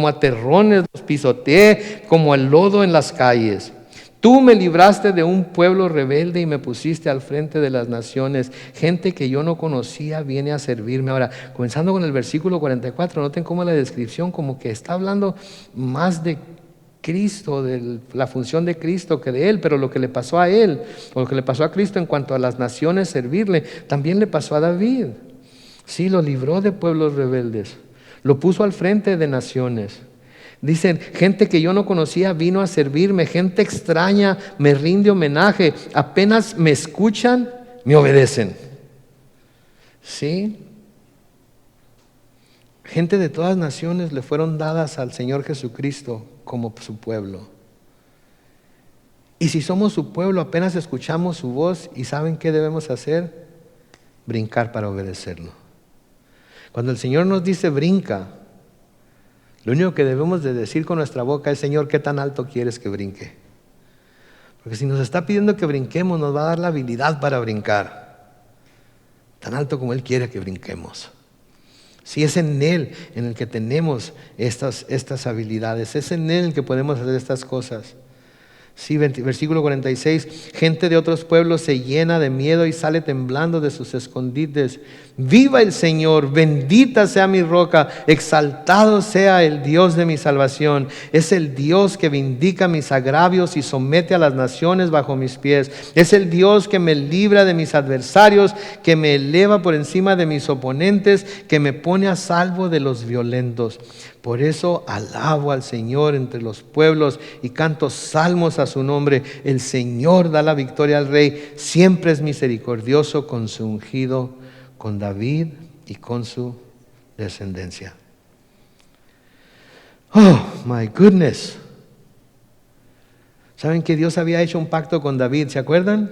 S1: a terrones, los pisoteé como el lodo en las calles. Tú me libraste de un pueblo rebelde y me pusiste al frente de las naciones. Gente que yo no conocía viene a servirme. Ahora, comenzando con el versículo 44, noten cómo la descripción como que está hablando más de Cristo, de la función de Cristo que de Él, pero lo que le pasó a Él, o lo que le pasó a Cristo en cuanto a las naciones servirle, también le pasó a David. Sí, lo libró de pueblos rebeldes, lo puso al frente de naciones. Dicen, gente que yo no conocía vino a servirme, gente extraña me rinde homenaje, apenas me escuchan, me obedecen. ¿Sí? Gente de todas naciones le fueron dadas al Señor Jesucristo como su pueblo. Y si somos su pueblo, apenas escuchamos su voz y ¿saben qué debemos hacer? Brincar para obedecerlo. Cuando el Señor nos dice brinca, lo único que debemos de decir con nuestra boca es, Señor, ¿qué tan alto quieres que brinque? Porque si nos está pidiendo que brinquemos, nos va a dar la habilidad para brincar. Tan alto como Él quiere que brinquemos. Si es en Él en el que tenemos estas habilidades, es en Él en el que podemos hacer estas cosas. Sí, versículo 46, gente de otros pueblos se llena de miedo y sale temblando de sus escondites. Viva el Señor, bendita sea mi roca, exaltado sea el Dios de mi salvación. Es el Dios que vindica mis agravios y somete a las naciones bajo mis pies. Es el Dios que me libra de mis adversarios, que me eleva por encima de mis oponentes, que me pone a salvo de los violentos. Por eso alabo al Señor entre los pueblos y canto salmos a su nombre. El Señor da la victoria al Rey, siempre es misericordioso con su ungido, con David y con su descendencia. Oh, my goodness. ¿Saben que Dios había hecho un pacto con David? ¿Se acuerdan?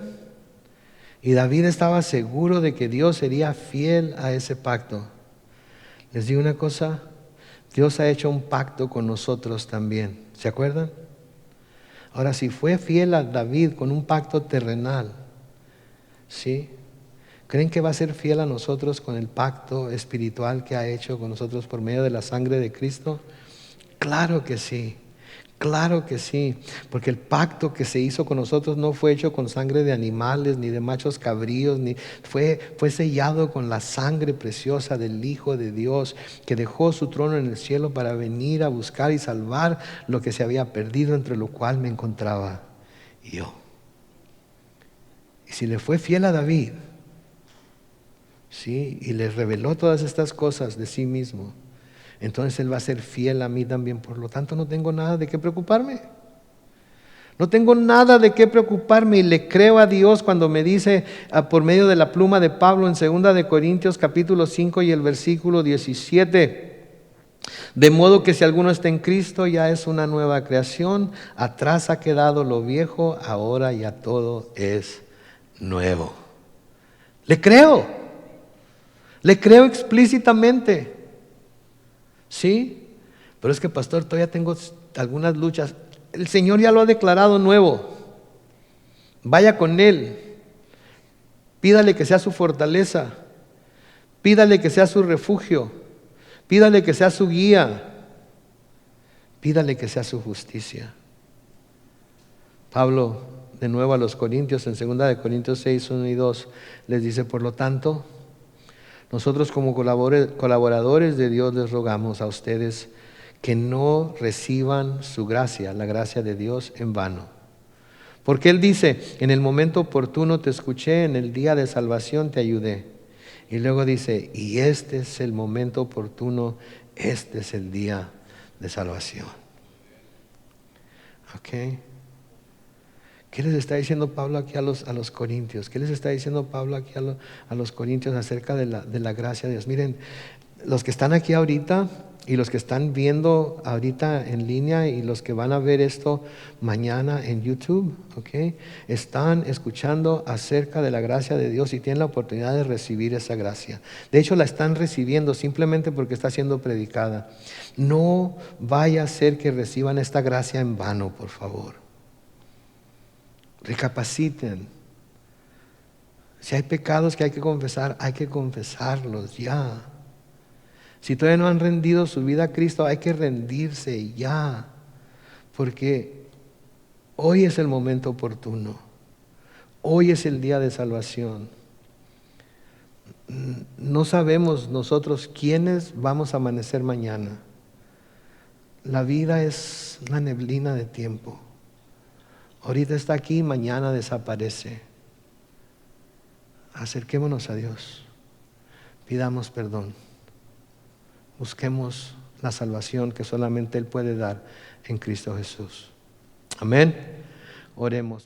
S1: Y David estaba seguro de que Dios sería fiel a ese pacto. Les digo una cosa, Dios ha hecho un pacto con nosotros también. ¿Se acuerdan? Ahora, si fue fiel a David con un pacto terrenal, ¿sí? ¿Creen que va a ser fiel a nosotros con el pacto espiritual que ha hecho con nosotros por medio de la sangre de Cristo? Claro que sí. Claro que sí, porque el pacto que se hizo con nosotros no fue hecho con sangre de animales, ni de machos cabríos, ni fue sellado con la sangre preciosa del Hijo de Dios, que dejó su trono en el cielo para venir a buscar y salvar lo que se había perdido, entre lo cual me encontraba yo. Y si le fue fiel a David, ¿sí? Y le reveló todas estas cosas de sí mismo, entonces Él va a ser fiel a mí también. Por lo tanto, no tengo nada de qué preocuparme. No tengo nada de qué preocuparme, y le creo a Dios cuando me dice por medio de la pluma de Pablo en 2 de Corintios capítulo 5 y el versículo 17. De modo que si alguno está en Cristo, ya es una nueva creación. Atrás ha quedado lo viejo, ahora ya todo es nuevo. Le creo explícitamente. ¿Sí? Pero es que, pastor, todavía tengo algunas luchas. El Señor ya lo ha declarado nuevo. Vaya con Él. Pídale que sea su fortaleza. Pídale que sea su refugio. Pídale que sea su guía. Pídale que sea su justicia. Pablo, de nuevo a los Corintios, en 2 de Corintios 6, 1 y 2, les dice: por lo tanto, nosotros como colaboradores de Dios les rogamos a ustedes que no reciban su gracia, la gracia de Dios, en vano. Porque Él dice: en el momento oportuno te escuché, en el día de salvación te ayudé. Y luego dice: y este es el momento oportuno, este es el día de salvación. ¿Ok? ¿Qué les está diciendo Pablo aquí a los corintios? ¿Qué les está diciendo Pablo aquí a los corintios acerca de la gracia de Dios? Miren, los que están aquí ahorita y los que están viendo ahorita en línea y los que van a ver esto mañana en YouTube, ¿ok? Están escuchando acerca de la gracia de Dios y tienen la oportunidad de recibir esa gracia. De hecho, la están recibiendo simplemente porque está siendo predicada. No vaya a ser que reciban esta gracia en vano, por favor. Recapaciten. Si hay pecados que hay que confesarlos ya. Si todavía no han rendido su vida a Cristo, hay que rendirse ya. Porque hoy es el momento oportuno. Hoy es el día de salvación. No sabemos nosotros quiénes vamos a amanecer mañana. La vida es una neblina de tiempo. Ahorita está aquí, mañana desaparece. Acerquémonos a Dios, pidamos perdón, busquemos la salvación que solamente Él puede dar en Cristo Jesús. Amén. Oremos.